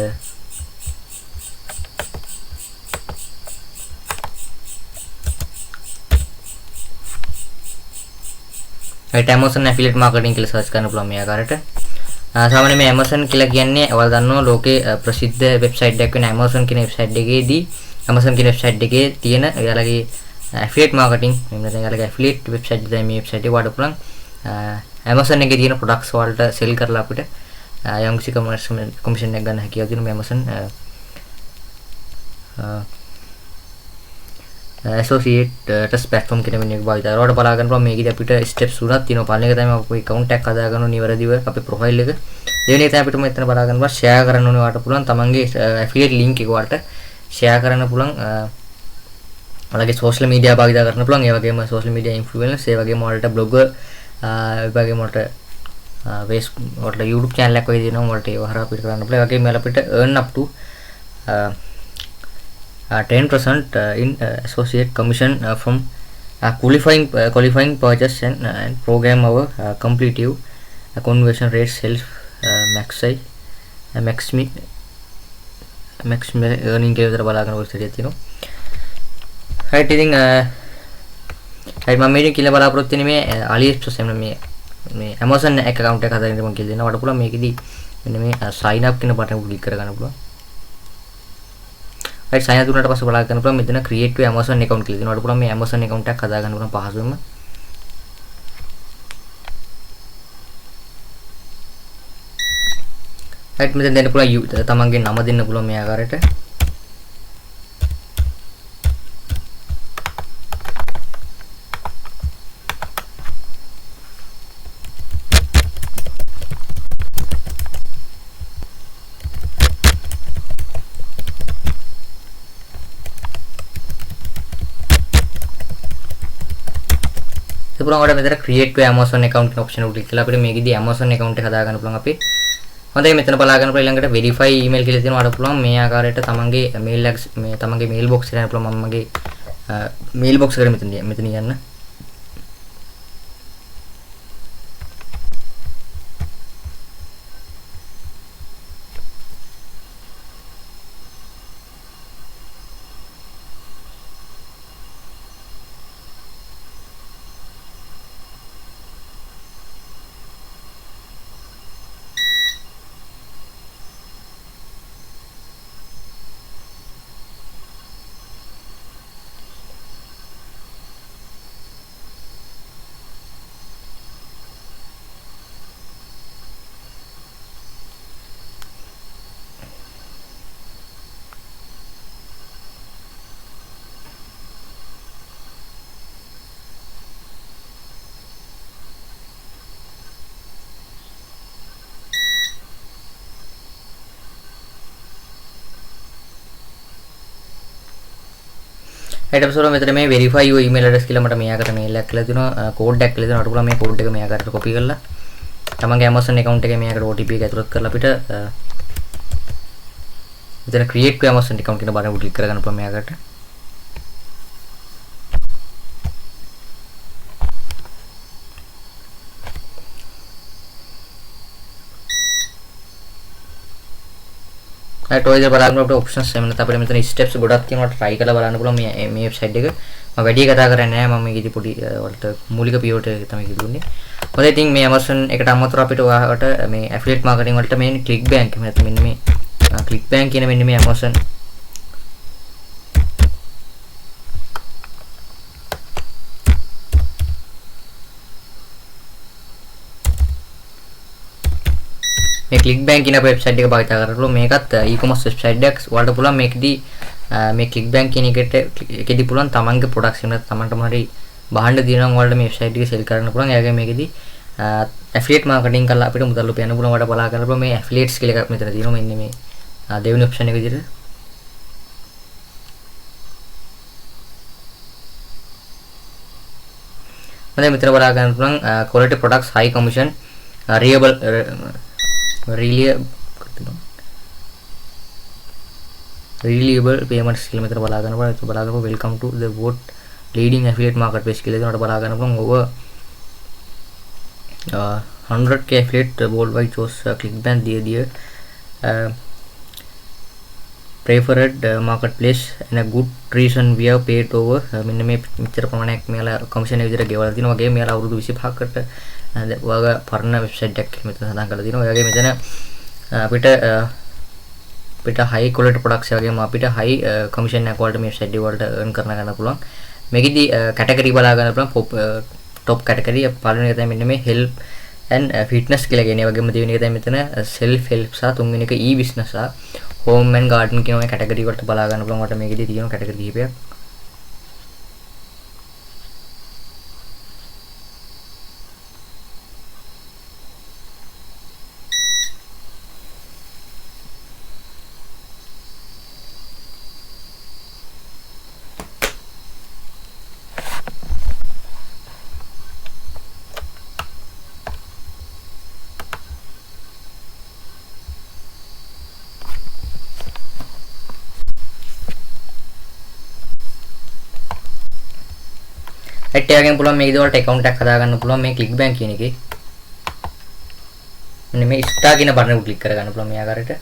Amazon affiliate marketing කියලා සර්ච් කරන්න පුළුවන් මේ ආකාරයට. සාමාන්‍යයෙන් මේ Amazon කියලා කියන්නේ ඔයාලා දන්නවා ලෝකේ ප්‍රසිද්ධ වෙබ්සයිට් එකක් වෙන Amazon කියන වෙබ්සයිට් එකේදී Amazon කියන වෙබ්සයිට් එකේ තියෙන ඔයාලගේ affiliate marketing එහෙම නැත්නම් ඔයාලගේ affiliate වෙබ්සයිට් එක තමයි මේ වෙබ්සයිට් එක වඩ පුළුවන් Amazon එකේ තියෙන products වලට sell කරලා අපිට යම්කිසි commission එකක් ගන්න හැකියාව තියෙන මේ Amazon associate platform කියන මෙන්න එක භාවිත කරලා ඔයාලට බලා ගන්න පුළුවන් මේකෙදි අපිට steps තුනක් තියෙනවා. පළවෙනි එක තමයි අපේ account එකක් හදා ගන්න ඕනේ නිවැරදිව අපේ profile එක. දෙවෙනි එක තමයි අපිට මෙතන බලා ගන්න පුළුවන් share කරන්න ඕනේ ඔයාලට පුළුවන් තමන්ගේ affiliate link එක ඔයාලට share කරන්න පුළුවන්. ඔයාලගේ social media භාවිත කරන්න පුළුවන්. ඒ වගේම social media influencers ඒ වගේම ඔයාලට blogger ඒ වගේම ඔයාලට Facebook ඔයාලට YouTube channel එකක් වගේ තියෙනවා. ඔයාලට ඒව හරහා අපිට කරන්න පුළුවන්. ඒ වගේම අපිට earn up to 10% in associate commission from qualifying purchase and program our competitive conversion rate self maximum earning කියලා විතර බලා ගන්න ඔය ස්ටඩියක් තියෙනවා. right ඉතින් right මම මේක කියලා බලාපොරොත්තු වෙන්නේ මේ AliExpress එන්න මේ Amazon account එක හදාගෙන මම කියලා දෙනවා. වඩ පුළුවන් මේකෙදි මෙන්න මේ sign up කියන බටන් එක ක්ලික් කරගන්න පුළුවන්. right sign up දුන්නාට පස්සේ බලා ගන්න පුළුවන් මෙතන create to Amazon account කියලා දෙනවා. වඩ පුළුවන් මේ Amazon account එකක් හදා ගන්න පුළුවන් පහසුවෙන්ම. right මෙතන දෙන්න පුළුවන් තමන්ගේ නම දෙන්න පුළුවන් මේ ආකාරයට. පුරාම වල මෙතන create to Amazon account කියන option එක ක්ලික් කරලා අපිට මේකෙදි Amazon account එක හදා ගන්න පුළුවන් අපි. හොඳයි මෙතන බලා ගන්න පුළුවන් ඊළඟට verify email කියලා තියෙනවා. අර පුළුවන් මේ ආකාරයට තමන්ගේ තමන්ගේ mail box එකට යන්න පුළුවන්. මමගේ mail box එකට මෙතන යන්න. ඊට පස්සේ මෙතන මේ verify your email address කියලා මට මෙයාකට mail එකක් කියලා දෙනවා code එකක් කියලා දෙනවා. අර පුළුවන් මේ code එක මෙයාකට copy කරලා තමන්ගේ Amazon account එකේ මෙයාකට OTP එක ඇතුළත් කරලා අපිට මෙතන create to Amazon account කියන බටන් එක ක්ලික් කරගන්න පුළුවන් මෙයාකට. ඔය විදිහට බලන්න අපිට ඔප්ෂන්ස් එහෙම නැත්නම් අපිට මෙතන ස්ටෙප්ස් ගොඩක් තියෙනවා try කරලා බලන්න පුළුවන් මේ වෙබ්සයිට් එක. මම වැඩි කතා කරන්නේ නැහැ මම මේකෙදි පොඩි වලට මූලික පියවර ටික තමයි කිව්වන්නේ. මොකද ඉතින් මේ Amazon එකට අමතරව අපිට ඔයාලට මේ affiliate marketing වලට මේ ClickBank එහෙම නැත්නම් මෙන්න මේ ClickBank කියන මෙන්න මේ Amazon මේ ClickBank කියන වෙබ්සයිට් එක භාවිත කරලා මේකත් e-commerce වෙබ්සයිට් එකක්. ඔයාලට පුළුවන් මේකෙදි මේ ClickBank කියන එකේදී පුළුවන් තමන්ගේ products එහෙම නැත්නම් තමන්ට මොනවාරි බහන්න දිනනවා ඔයාලට මේ වෙබ්සයිට් එකේ sell කරන්න පුළුවන්. එයාගේ මේකෙදි affiliate marketing කරලා අපිට මුදල් උපයන්න පුළුවන්. ඔයාලට බලා ගන්න පුළුවන් මේ affiliates කියලා එකක් මෙතන තියෙනවා. මෙන්න මේ දෙවෙනි option එක විදිහට. මම මෙතන බලා ගන්න පුළුවන් quality products high commission reliable payments කියලා මෙතන බලා ගන්න පුළුවන්. ඒක බලා ගන්න welcome to the world leading affiliate marketplace කියලා දෙනකොට බලා ගන්න පුළුවන්. over 100k affiliate worldwide chose ClickBank dear preferred marketplace and a good reason we have paid over මෙන්න මේ මෙච්චර ප්‍රමාණයක් මෙයාලා කමිෂන් එක විදිහට ගෙවලා තිනවා. වගේම මෙයාලා අවුරුදු 25කට ඔයාගේ පරණ වෙබ්සයිට් එකක් මෙතන සඳහන් කරලා තිනවා. ඔයාගේ මෙතන අපිට high quality products වගේම අපිට high commission එකක් වලට මේ වෙබ්සයිට් එක වලට earn කරන ගන්න පුළුවන්. මේකෙදි category බලා ගන්න පුළුවන්. top category පළවෙනි එක තමයි මෙන්න මේ help and fitness කියලා කියන්නේ. වගේම දෙවෙනි එක තමයි මෙතන self help සහ තුන්වෙනි එක e-business සහ home and garden කියන මේ category වලට බලා ගන්න පුළුවන්. ඔයාලට මේකෙදි තියෙන category කිහිපයක්. ඒත් ඒ වගේම පුළුවන් මේකේ වලට account එකක් හදාගන්න පුළුවන් මේ ClickBank කියන එකේ. මෙන්න මේ start කියන බටන් එක ක්ලික් කරගන්න පුළුවන් මේ ආකාරයට.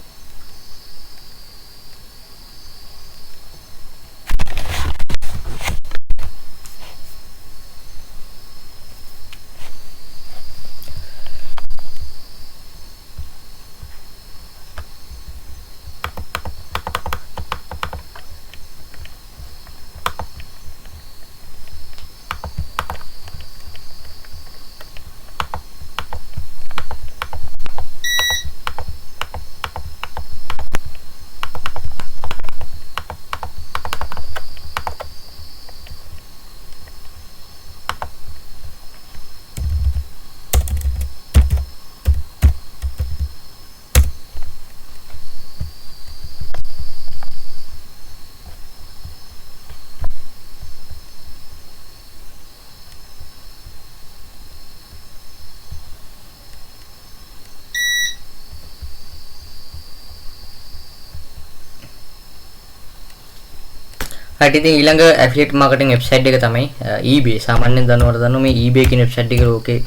හරි ඉතින් ඊළඟ affiliate marketing website එක තමයි eBay. සාමාන්‍යයෙන් දන්නවද මේ eBay කියන website එක ලෝකේ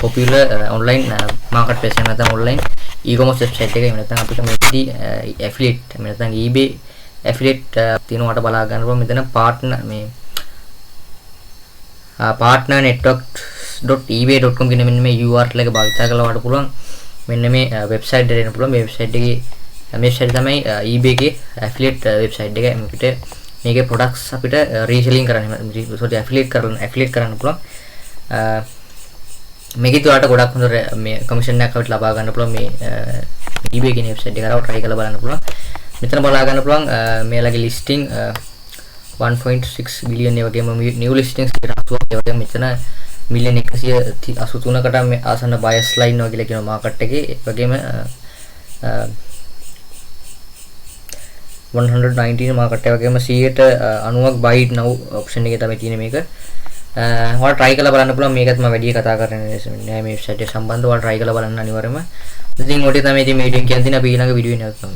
popular online marketplace එක නැත්නම් online e-commerce website එක. එහෙම නැත්නම් අපිට මේකදී affiliate එහෙම නැත්නම් eBay affiliate තියෙනවට බලා ගන්න පුළුවන්. මෙතන partner network.ebay.com කියන මෙන්න මේ URL එක භාවිත කරලා වඩ පුළුවන්. මෙන්න මේ website එකට එන්න පුළුවන්. මේ website එකේ මේ වෙබ්සයිට් තමයි eBay එකේ affiliate website එක. අපිට මේකේ products අපිට reselling කරන්න affiliate කරන්න පුළුවන්. මේකෙත් ඔයාලට ගොඩක් හොඳ මේ commission එකක් අපිට ලබා ගන්න පුළුවන්. මේ eBay කියන website එක කරලා try කරලා බලන්න පුළුවන්. මෙතන බලා ගන්න පුළුවන් මේලගේ listing 1.6 billion ඒ වගේම new listings 80ක් ඒ වගේම මෙතන million 183කට මේ ආසන්න buyers line වගේ කියලා කියන market එකේ. ඒ වගේම 119 මාකට් එක වගේම 90ක් buy now option එකේ තමයි තියෙන්නේ මේක. ඔයාලා try කරලා බලන්න පුළුවන්. මේකත් මම වැඩි කතා කරන්නේ නෑ මේ වෙබ්සයිට් එක සම්බන්ධව. ඔයාලා try කරලා බලන්න අනිවාර්යයෙන්ම. ඉතින් ඔය ටික තමයි ඉතින් මේ වීඩියෝ කියන්නේ අපි ඊළඟ වීඩියෝ එකේ නැවතුම්.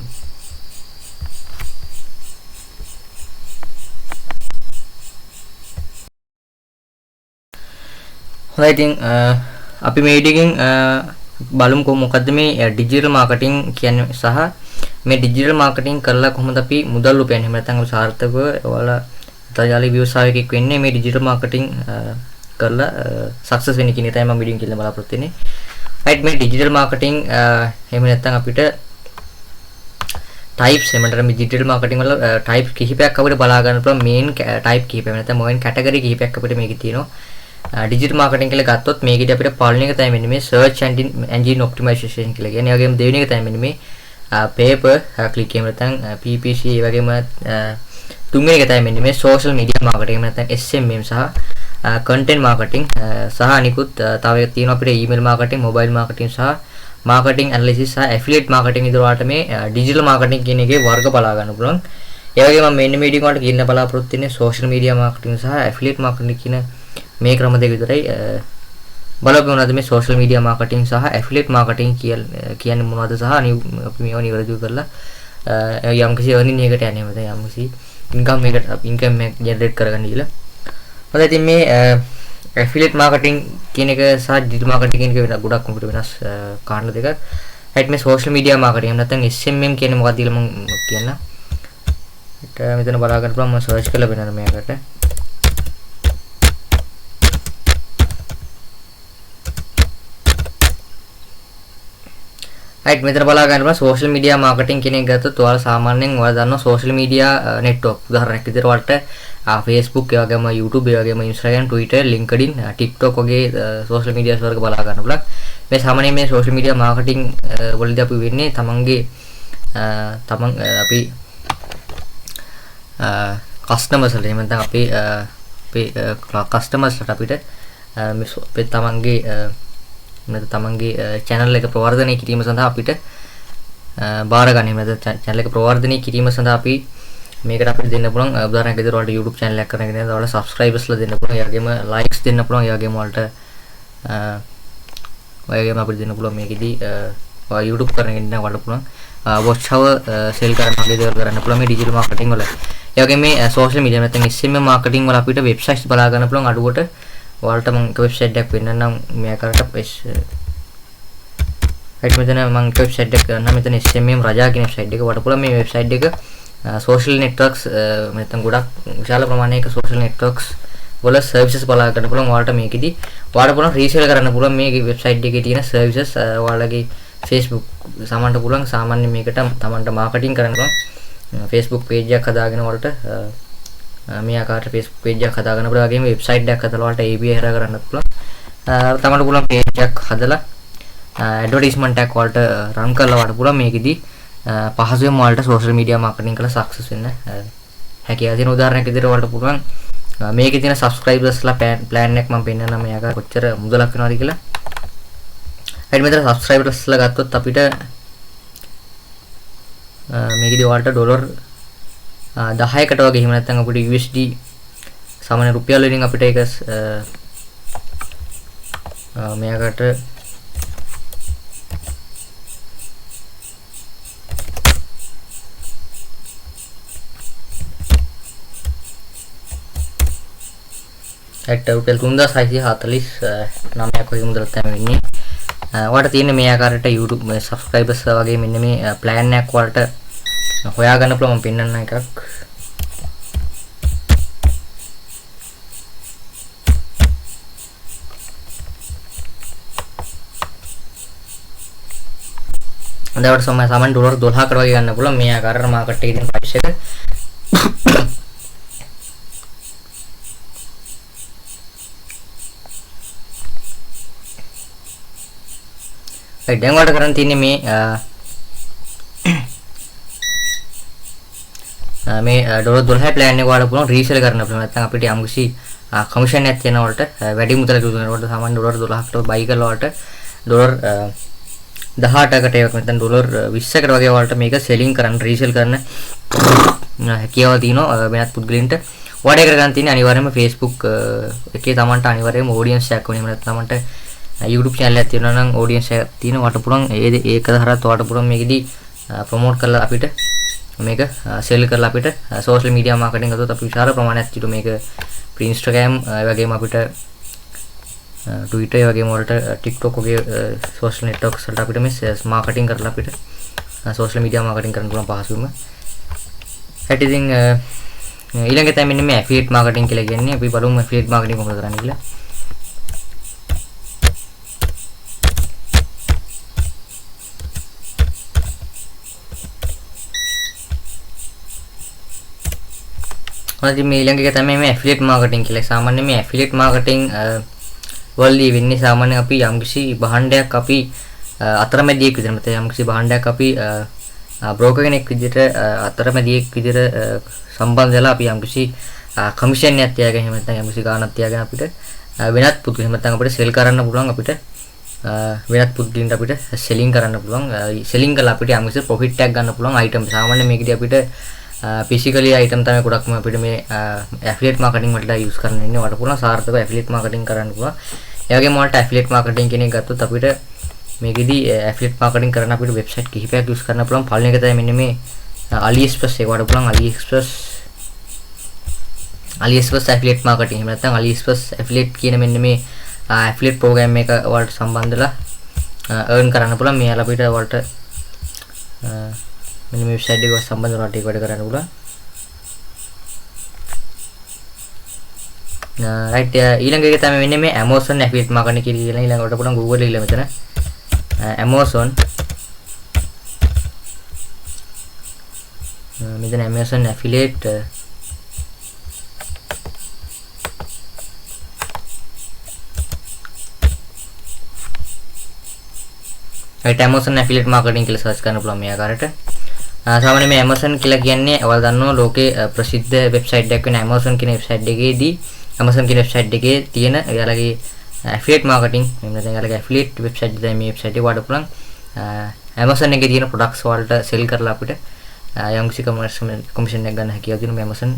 හොඳයි ඉතින් අපි මේ වීඩියෝ එකෙන් බලමු මොකද්ද මේ ඩිජිටල් මාකටිං කියන්නේ සහ මේ ඩිජිටල් මාකටිං කරලා කොහොමද අපි මුදල් උපයන්නේ. එහෙම නැත්නම් අපි සාර්ථකව ඔයාලා තයාලි ව්‍යවසායකයෙක් වෙන්නේ මේ ඩිජිටල් මාකටිං කරලා සක්සස් වෙන්න කියන එක තමයි මම වීඩියෝ එකෙන් කියලා බලාපොරොත්තු වෙන්නේ. right මේ ඩිජිටල් මාකටිං එහෙම නැත්නම් අපිට types එහෙම නැත්නම් මේ ඩිජිටල් මාකටිං වල types කිහිපයක් අපිට බලා ගන්න පුළුවන්. main type කිහිපයක් නැත්නම් main category කිහිපයක් අපිට මේකේ තියෙනවා. ඩිජිටල් මාකටිං කියලා ගත්තොත් මේකෙදි අපිට පළවෙනි එක තමයි මෙන්න මේ search engine optimization කියලා කියන්නේ. ඒ වගේම දෙවෙනි එක තමයි මෙන්න මේ paper click එහෙම නැත්නම් PPC ඒ වගේම තුන්වෙනි එක තමයි මෙන්න මේ social media marketing එහෙම නැත්නම් SMM සහ content marketing සහ අනිකුත් තව තියෙනවා අපිට email marketing, mobile marketing සහ marketing analysis සහ affiliate marketing විතර වලට මේ digital marketing කියන එකේ වර්ග බලා ගන්න පුළුවන්. ඒ වගේම මම මෙන්න මේ වීඩියෝ වලට කියන්න බලාපොරොත්තු වෙන්නේ social media marketing සහ affiliate marketing කියන මේ ක්‍රම දෙක විතරයි. බලපෑම මොනවද මේ social media marketing සහ affiliate marketing කියන්නේ මොනවද සහ අපි මේවා නිවැරදිව කරලා යම්කිසි earning එකකට යන්නේ මත යම්කිසි income එක generate කරගන්න කියලා. හොඳයි ඉතින් මේ affiliate marketing කියන එක සහ digital marketing කියන එක ගොඩක් මොකට වෙනස් කාරණා දෙකක්. right මේ social media marketing නැත්නම් SMM කියන්නේ මොකක්ද කියලා මම කියන්න. මෙතන බලා ගන්න පුළුවන් මම search කරලා බලන්න මේකට. right මෙතන බලා ගන්න පුළුවන් social media marketing කියන එක ගත්තොත් ඔයාලා සාමාන්‍යයෙන් ඔයාලා දන්නවා social media network උදාහරණයක් විදිහට ඔයාලට Facebook ඒ වගේම YouTube ඒ වගේම Instagram Twitter LinkedIn TikTok වගේ social media වර්ග බලා ගන්න පුළුවන්. මේ සාමාන්‍යයෙන් මේ social media marketing වලදී අපි වෙන්නේ තමන්ගේ අපි customers වලට එහෙම නැත්නම් අපේ customers වලට අපිට මේ තමන්ගේ channel එක ප්‍රවර්ධනය කිරීම සඳහා අපිට බාර ගන්න. එහෙම නැත්නම් channel එක ප්‍රවර්ධනය කිරීම සඳහා අපි මේකට අපිට දෙන්න පුළුවන් උදාහරණයක් විදිහට ඔයාලට YouTube channel එකක් කරගෙන ඉඳලා ඔයාලට subscribers ලා දෙන්න පුළුවන්. ඒ වගේම likes දෙන්න පුළුවන්. ඒ වගේම ඔයාලට අපිට දෙන්න පුළුවන් මේකෙදි ඔයා YouTube කරගෙන ඉන්න ඔයාලට පුළුවන් watch hour sell කරන්න වගේ දේවල් කරන්න පුළුවන් මේ digital marketing වල. ඒ වගේම මේ social media නැත්නම් SMM marketing වල අපිට websites බලා ගන්න පුළුවන් අඩුවට. ඔයාලට මම වෙබ්සයිට් එකක් වෙන්නනම් මේකට right මෙතන මම වෙබ්සයිට් එකක් ගන්නවා. මෙතන SMM රජා කියන වෙබ්සයිට් එක වඩ පුළුවන්. මේ වෙබ්සයිට් එක social networks නැත්නම් ගොඩක් විශාල ප්‍රමාණයක social networks වල services බලා ගන්න පුළුවන්. ඔයාලට මේකෙදි ඔයාලට පුළුවන් resell කරන්න පුළුවන් මේ වෙබ්සයිට් එකේ තියෙන services. ඔයාලගේ Facebook සමන්ට පුළුවන් සාමාන්‍ය මේකට තමන්ට marketing කරන්න පුළුවන්. Facebook page එකක් හදාගෙන ඔයාලට මේ ආකාරයට Facebook page එකක් හදාගන්න පුළුවන්. වගේම website එකක් හදලා ඔයාලට API හදා ගන්නත් පුළුවන්. තමන්ට පුළුවන් page එකක් හදලා advertisement එකක් ඔයාලට run කරලා වඩ පුළුවන්. මේකෙදි පහසුවෙන් ඔයාලට social media marketing කරලා success වෙන්න හැකියාව තියෙන උදාහරණයක් විදිහට ඔයාලට පුළුවන් මේකේ තියෙන subscribersලා plan එකක් මම පෙන්නන්නම් මේ ආකාරයට කොච්චර මුදලක් වෙනවද කියලා. හරි මෙතන subscribersලා ගත්තොත් අපිට මේකේදී ඔයාලට ඩොලර් 10කට වගේ එහෙම නැත්නම් අපිට USD සාමාන්‍ය රුපියල් වලින් අපිට ඒක මේකට රුපියල් 3649ක් වගේ මුදලක් තමයි වෙන්නේ. ඔයාලට තියෙන මේ ආකාරයට YouTube subscribers වගේ මෙන්න මේ plan එකක් ඔයාලට හොයා ගන්න පුළුවන්. මම පෙන්නන්න එකක්. දැන් සාමාන්‍ය ඩොලර් 12කට වගේ ගන්න පුළුවන් මේ ආකාරයට මාකට් එකේ තියෙන price එක. දැන් වලට කරන් තියන්නේ මේ ඩොලර් 12 plan එක වල පුළුවන් රීසෙල් කරන්න පුළුවන්. නැත්නම් අපිට යම්කිසි කමිෂන් එකක් තියෙන වලට වැඩි මුදලක් දුන්නකොට සාමාන්‍ය ඩොලර් 12කට buy කරලා වලට ඩොලර් 18කට ඒවා නැත්නම් ඩොලර් 20කට වගේ වලට මේක සෙලින් කරන්න රීසෙල් කරන්න හැකියාව තියෙනවා වෙනත් පුද්ගලයන්ට. වඩේ කරගන්න තියෙන්නේ අනිවාර්යයෙන්ම Facebook එකේ තමන්ට අනිවාර්යයෙන්ම ඔඩියන්ස් එකක් ඕනේ. එහෙම නැත්නම් තමන්ට YouTube channel එකක් තියෙනවා නම් ඔඩියන්ස් එකක් තියෙනවා වට පුළුවන් ඒක හරහා ඔයාලට පුළුවන් මේකෙදී ප්‍රොමෝට් කරලා අපිට මේක සෙල් කරලා අපිට සෝෂල් මීඩියා මාකටිං කරද්දී අපි විශාල ප්‍රමාණයක් තිබු මේක Instagram ඒ වගේම අපිට Twitter ඒ වගේම වලට TikTok වගේ සෝෂල් නෙට්වර්ක්ස් වලට අපිට මේ මාකටිං කරලා අපිට සෝෂල් මීඩියා මාකටිං කරන්න පුළුවන් පහසුවෙන්ම. හැටි ඉතින් ඊළඟ තමයි මෙන්න මේ ඇෆිලියේට් මාකටිං කියලා කියන්නේ. අපි බලමු ඇෆිලියේට් මාකටිං කොහොමද කරන්නේ කියලා. අද මේ ඊළඟ එක තමයි මේ ඇෆිලියේට් මාකටිං කියලා. සාමාන්‍යයෙන් මේ ඇෆිලියේට් මාකටිං වලදී වෙන්නේ සාමාන්‍යයෙන් අපි යම්කිසි භාණ්ඩයක් අපි අතරමැදියෙක් විදිහට නැත්නම් යම්කිසි භාණ්ඩයක් අපි බ්‍රෝකර් කෙනෙක් විදිහට අතරමැදියෙක් විදිහට සම්බන්ධ වෙලා අපි යම්කිසි කමිෂන් එකක් තියාගෙන එහෙම නැත්නම් යම්කිසි ගාණක් තියාගෙන අපිට වෙනත් පුදුම එහෙම නැත්නම් අපිට සෙල් කරන්න පුළුවන් අපිට වෙනත් පුදුලින්ට අපිට සෙලින් කරන්න පුළුවන් සෙලින් කරලා අපිට යම්කිසි ප්‍රොෆිට් එකක් ගන්න පුළුවන් අයිටම්. සාමාන්‍යයෙන් මේකදී අපිට physically item තමයි ගොඩක්ම අපිට මේ affiliate marketing වලට use කරන්න ඉන්නේ. වට පුළුවන් සාර්ථකව affiliate marketing කරන්න පුළුවන්. ඒ වගේම වලට affiliate marketing කියන එක ගත්තොත් අපිට මේකෙදී affiliate marketing කරන්න අපිට website කිහිපයක් use කරන්න පුළුවන්. පළවෙනි එක තමයි මෙන්න මේ AliExpress එක වට පුළුවන් AliExpress affiliate marketing. එහෙම නැත්නම් AliExpress affiliate කියන මෙන්න මේ affiliate program එක වලට සම්බන්ධලා earn කරන්න පුළුවන්. මේ අපිට වලට මෙන්න මේ වෙබ්සයිට් එක සම්බන්ධ වුණාට ඒක වැඩ කරන්න පුළුවන්. right ඊළඟ එක තමයි මෙන්න මේ Amazon affiliate marketing කියලා ඊළඟට පුළුවන් Google එකේ මෙතන Amazon මෙතන Amazon affiliate right Amazon affiliate marketing කියලා සර්ච් කරන්න පුළුවන් මේ ආකාරයට. සාමාන්‍යයෙන් මේ Amazon කියලා කියන්නේ ඔයාලා දන්නවා ලෝකේ ප්‍රසිද්ධ වෙබ්සයිට් එකක් වෙන Amazon කියන වෙබ්සයිට් එකේදී Amazon කියන වෙබ්සයිට් එකේ තියෙන එයාලගේ affiliate marketing එහෙම නැත්නම් එයාලගේ affiliate වෙබ්සයිට් එක මේ වෙබ්සයිට් එක වඩ පුළුවන් Amazon එකේ තියෙන products වලට sell කරලා අපිට යම්කිසි commission එකක් ගන්න හැකියාව තියෙන මේ Amazon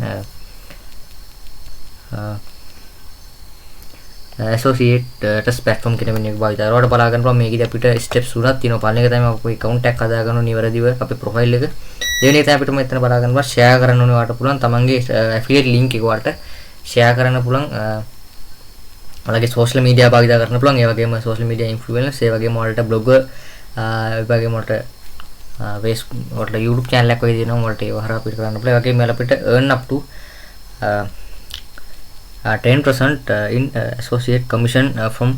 associate platform කියන මෙන්න එක භාවිත කරලා බලා ගන්න පුළුවන්. මේකදී අපිට steps තුනක් තියෙනවා. පළවෙනි එක තමයි අපේ account එකක් හදා ගන්න ඕනේ නිවැරදිව අපේ profile එක. දෙවෙනි එක තමයි අපිට මෙතන බලා ගන්න පුළුවන් share කරන්න ඕනේ වාට පුළුවන් තමන්ගේ affiliate link එක වාට share කරන්න පුළුවන්. ඔයාලගේ social media භාවිත කරන්න පුළුවන්. ඒ වගේම social media influencers ඒ වගේම ඔයාලට blogger ඒ වගේම ඔයාලට Facebook ඔයාලට YouTube channel එකක් වගේ දෙනවා. ඔයාලට ඒව හරහා අපිට කරන්න පුළුවන්. ඒ වගේම අපිට earn up to 10% in associate commission from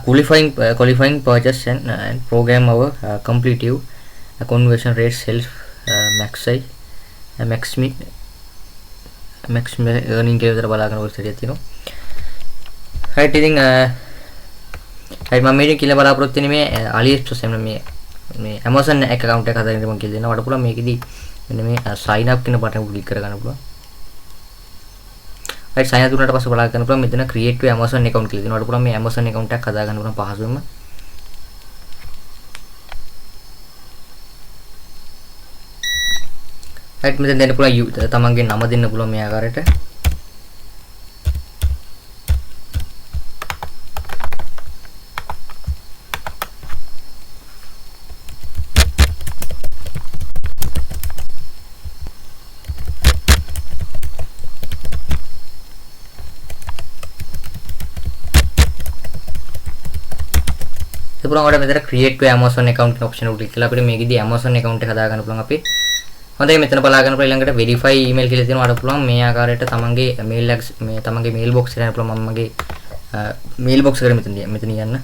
qualifying purchase and program our completive conversion rate self maximum earning කියලා විතර බලා ගන්න වෙබ්සයිට් එකක් තියෙනවා. right ඉතින් මම මේක කියලා බලාපොරොත්තු වෙන්නේ මේ AliExpress එන්න මේ Amazon account එක හදාගන්න මම කියලා දෙනවා. වඩ පුළුවන් මේකෙදී මෙන්න මේ sign up කියන බටන් එක ක්ලික් කරගන්න පුළුවන්. right sign up වුණාට පස්සේ බලා ගන්න පුළුවන් මෙතන create to Amazon account කියලා දෙනවා. වඩ පුළුවන් මේ Amazon account එකක් හදා ගන්න පුළුවන් පහසුවෙන්ම. right මෙතන දෙන්න පුළුවන් තමන්ගේ නම දෙන්න පුළුවන් මේ ආකාරයට. පුළුවන් ඔයාලට මෙතන create to Amazon account කියන option එක ක්ලික් කරලා අපිට මේකෙදී Amazon account එක හදා ගන්න පුළුවන් අපි. හොඳයි මෙතන බලා ගන්න පුළුවන් ඊළඟට verify email කියලා තියෙනවා. ඔයාලට පුළුවන් මේ ආකාරයට තමන්ගේ mail box එකට යන්න පුළුවන්. මමගේ mail box එකට මෙතන යන්න.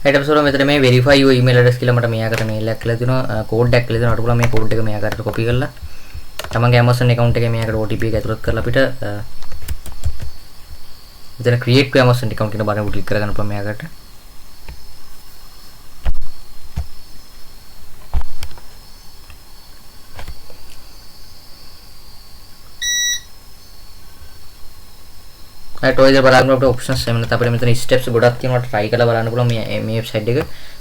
ඊට පස්සේ මෙතන මේ verify your email address කියලා මට මෙයාකට මේල් එකක් කියලා දෙනවා කෝඩ් එකක් කියලා දෙනවා. අර පුළුවන් මේ කෝඩ් එක මෙයාකට copy කරලා තමන්ගේ Amazon account එකේ මෙයාකට OTP එක ඇතුළත් කරලා අපිට මෙතන create to Amazon account කියන බටන් එක ක්ලික් කරගන්න පුළුවන් මෙයාකට. ඔය විදිහට බලන්න අපිට ඔප්ෂන්ස් එහෙම නැත්නම් අපිට මෙතන ස්ටෙප්ස් ගොඩක් තියෙනවා try කරලා බලන්න පුළුවන් මේ වෙබ්සයිට් එක.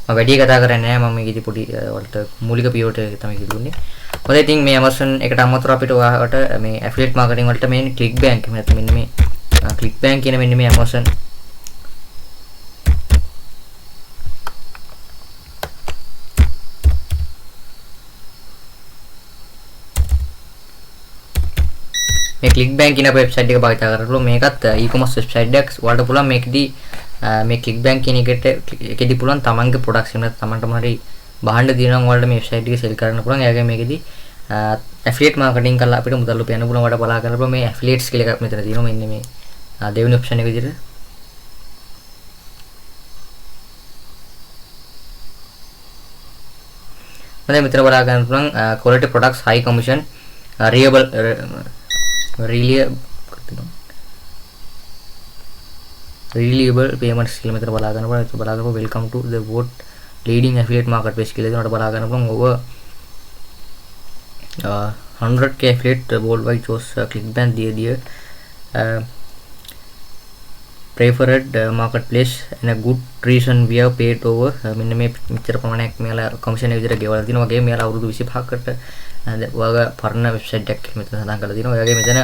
මම වැඩි කතා කරන්නේ නැහැ මම මේකෙදි පොඩි වලට මූලික පියවර තමයි කිව්වන්නේ. හොඳයි ඉතින් මේ Amazon එකට අමතරව අපිට ඔයාලට මේ affiliate marketing වලට මේ ClickBank එහෙම නැත්නම් මෙන්න මේ ClickBank කියන මෙන්න මේ Amazon මේ ClickBank කියන වෙබ්සයිට් එක භාවිත කරලා මේකත් e-commerce වෙබ්සයිට් එකක්. ඔයාලට පුළුවන් මේකෙදි මේ ClickBank කියන එකේදී පුළුවන් තමන්ගේ products එහෙම නැත්නම් තමන්ටම හරි බහන්න දිනනවා ඔයාලට මේ වෙබ්සයිට් එකේ sell කරන්න පුළුවන්. එයාගේ මේකෙදි affiliate marketing කරලා අපිට මුදල් උපයන්න පුළුවන්. ඔයාලට බලා ගන්න පුළුවන් මේ affiliates කියලා එකක් මෙතන තියෙනවා. මෙන්න මේ දෙවෙනි option එක විදිහට. මම මෙතන බලා ගන්න පුළුවන් quality products high commission reliable payments කියලා මෙතන බලා ගන්න පුළුවන්. ඒක බලා ගන්න welcome to the world leading affiliate marketplace කියලා දෙනකොට බලා ගන්න පුළුවන්. over 100k affiliate worldwide chose ClickBank dear preferred marketplace and a good reason we have paid over මෙන්න මේ මෙච්චර ප්‍රමාණයක් මෙයාලා කමිෂන් එක විදිහට ගෙවලා තිනවා. වගේ මෙයාලා අවුරුදු 25කට ඔයාගේ පරණ වෙබ්සයිට් එකක් මෙතන සඳහන් කරලා තිනවා. ඔයාගේ මෙතන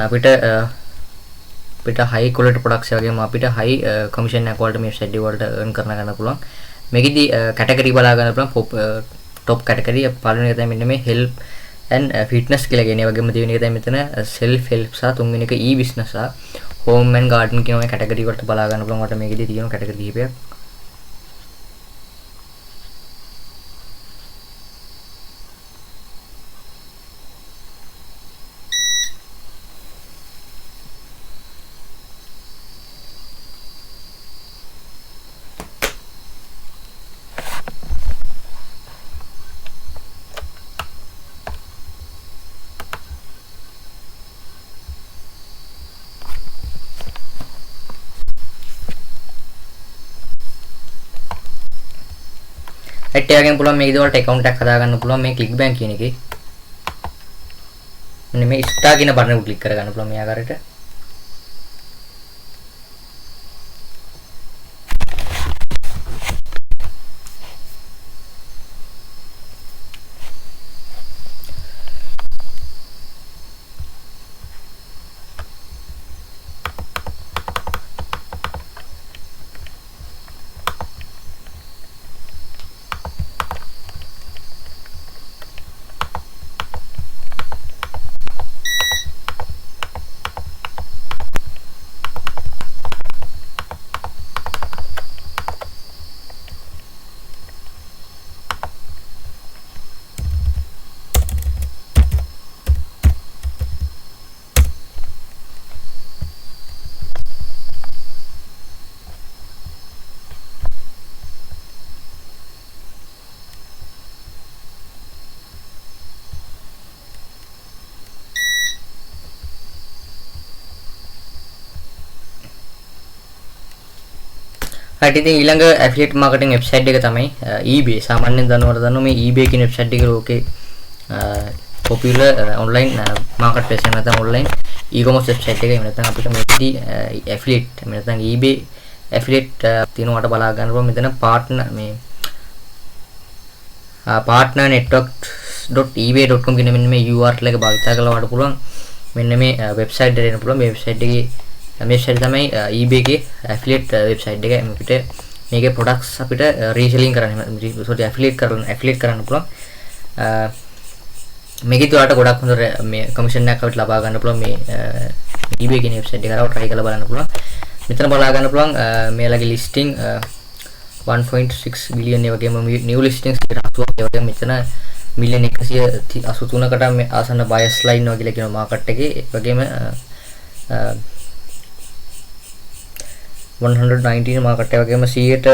අපිට high quality products වගේම අපිට high commission එකක් වලට මේ වෙබ්සයිට් එක වලට earn කරන්න පුළුවන්. මේකෙදි category බලා ගන්න පුළුවන් top category පළවෙනි එක තමයි මෙන්න මේ help and fitness කියලා කියන්නේ. ඒ වගේම දෙවෙනි එක තමයි මෙතන self help සහ තුන්වෙනි එක e-business සහ home and garden කියන මේ category වලට බලා ගන්න පුළුවන්. මට මේකෙදි තියෙන category කිහිපයක්. ඇට් එකකින් පුළුවන් මේක ඉදවලට account එකක් හදාගන්න පුළුවන් මේ ClickBank කියන එකේ. මෙන්න මේ start කියන බටන් එක ක්ලික් කරගන්න පුළුවන් මේ ආකාරයට. right ඉතින් ඊළඟ affiliate marketing website එක තමයි eBay. සාමාන්‍යයෙන් දන්නවද මේ eBay කියන website එක ලෝකේ popular online marketplace එක නැත්නම් online e-commerce website එක. එහෙම නැත්නම් අපිට මේකදී affiliate එහෙම නැත්නම් eBay affiliate තියෙනවට බලා ගන්න පුළුවන්. මෙතන partner network.ebay.com කියන මෙන්න මේ URL එක භාවිත කරලා වඩ පුළුවන්. මෙන්න මේ website එකට එන්න පුළුවන්. මේ website එකේ මේ වෙබ්සයිට් තමයි eBay එකේ affiliate website එක. අපිට මේකේ products අපිට reselling කරන්න affiliate කරන්න පුළුවන්. මේකේ ඔයාලට ගොඩක් හොඳ මේ commission එකක් අපිට ලබා ගන්න පුළුවන් මේ eBay කියන website එක කරව try කරලා බලන්න පුළුවන්. මෙතන බලා ගන්න පුළුවන් මේලගේ listing 1.6 billion ඒ වගේම new listings 80ක් ඒ වගේම මෙතන million 183කට මේ ආසන්න buyers line වගේ කියලා කියන market එකේ. ඒ වගේම 119 මාකට් එක වගේම 90ක්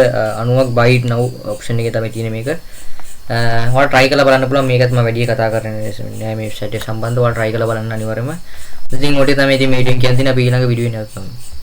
buy now option එකේ තමයි තියෙන්නේ මේක. ඔයාලා try කරලා බලන්න පුළුවන්. මේකත් මම වැඩි කතා කරන්නේ නෑ මේ website එක සම්බන්ධව. ඔයාලා try කරලා බලන්න අනිවාර්යයෙන්ම. ඉතින් ඔය ටික තමයි ඉතින් මේ වීඩියෝ එකෙන් කියන්නේ. අපි ඊළඟ වීඩියෝ එකේ නවත්තමු.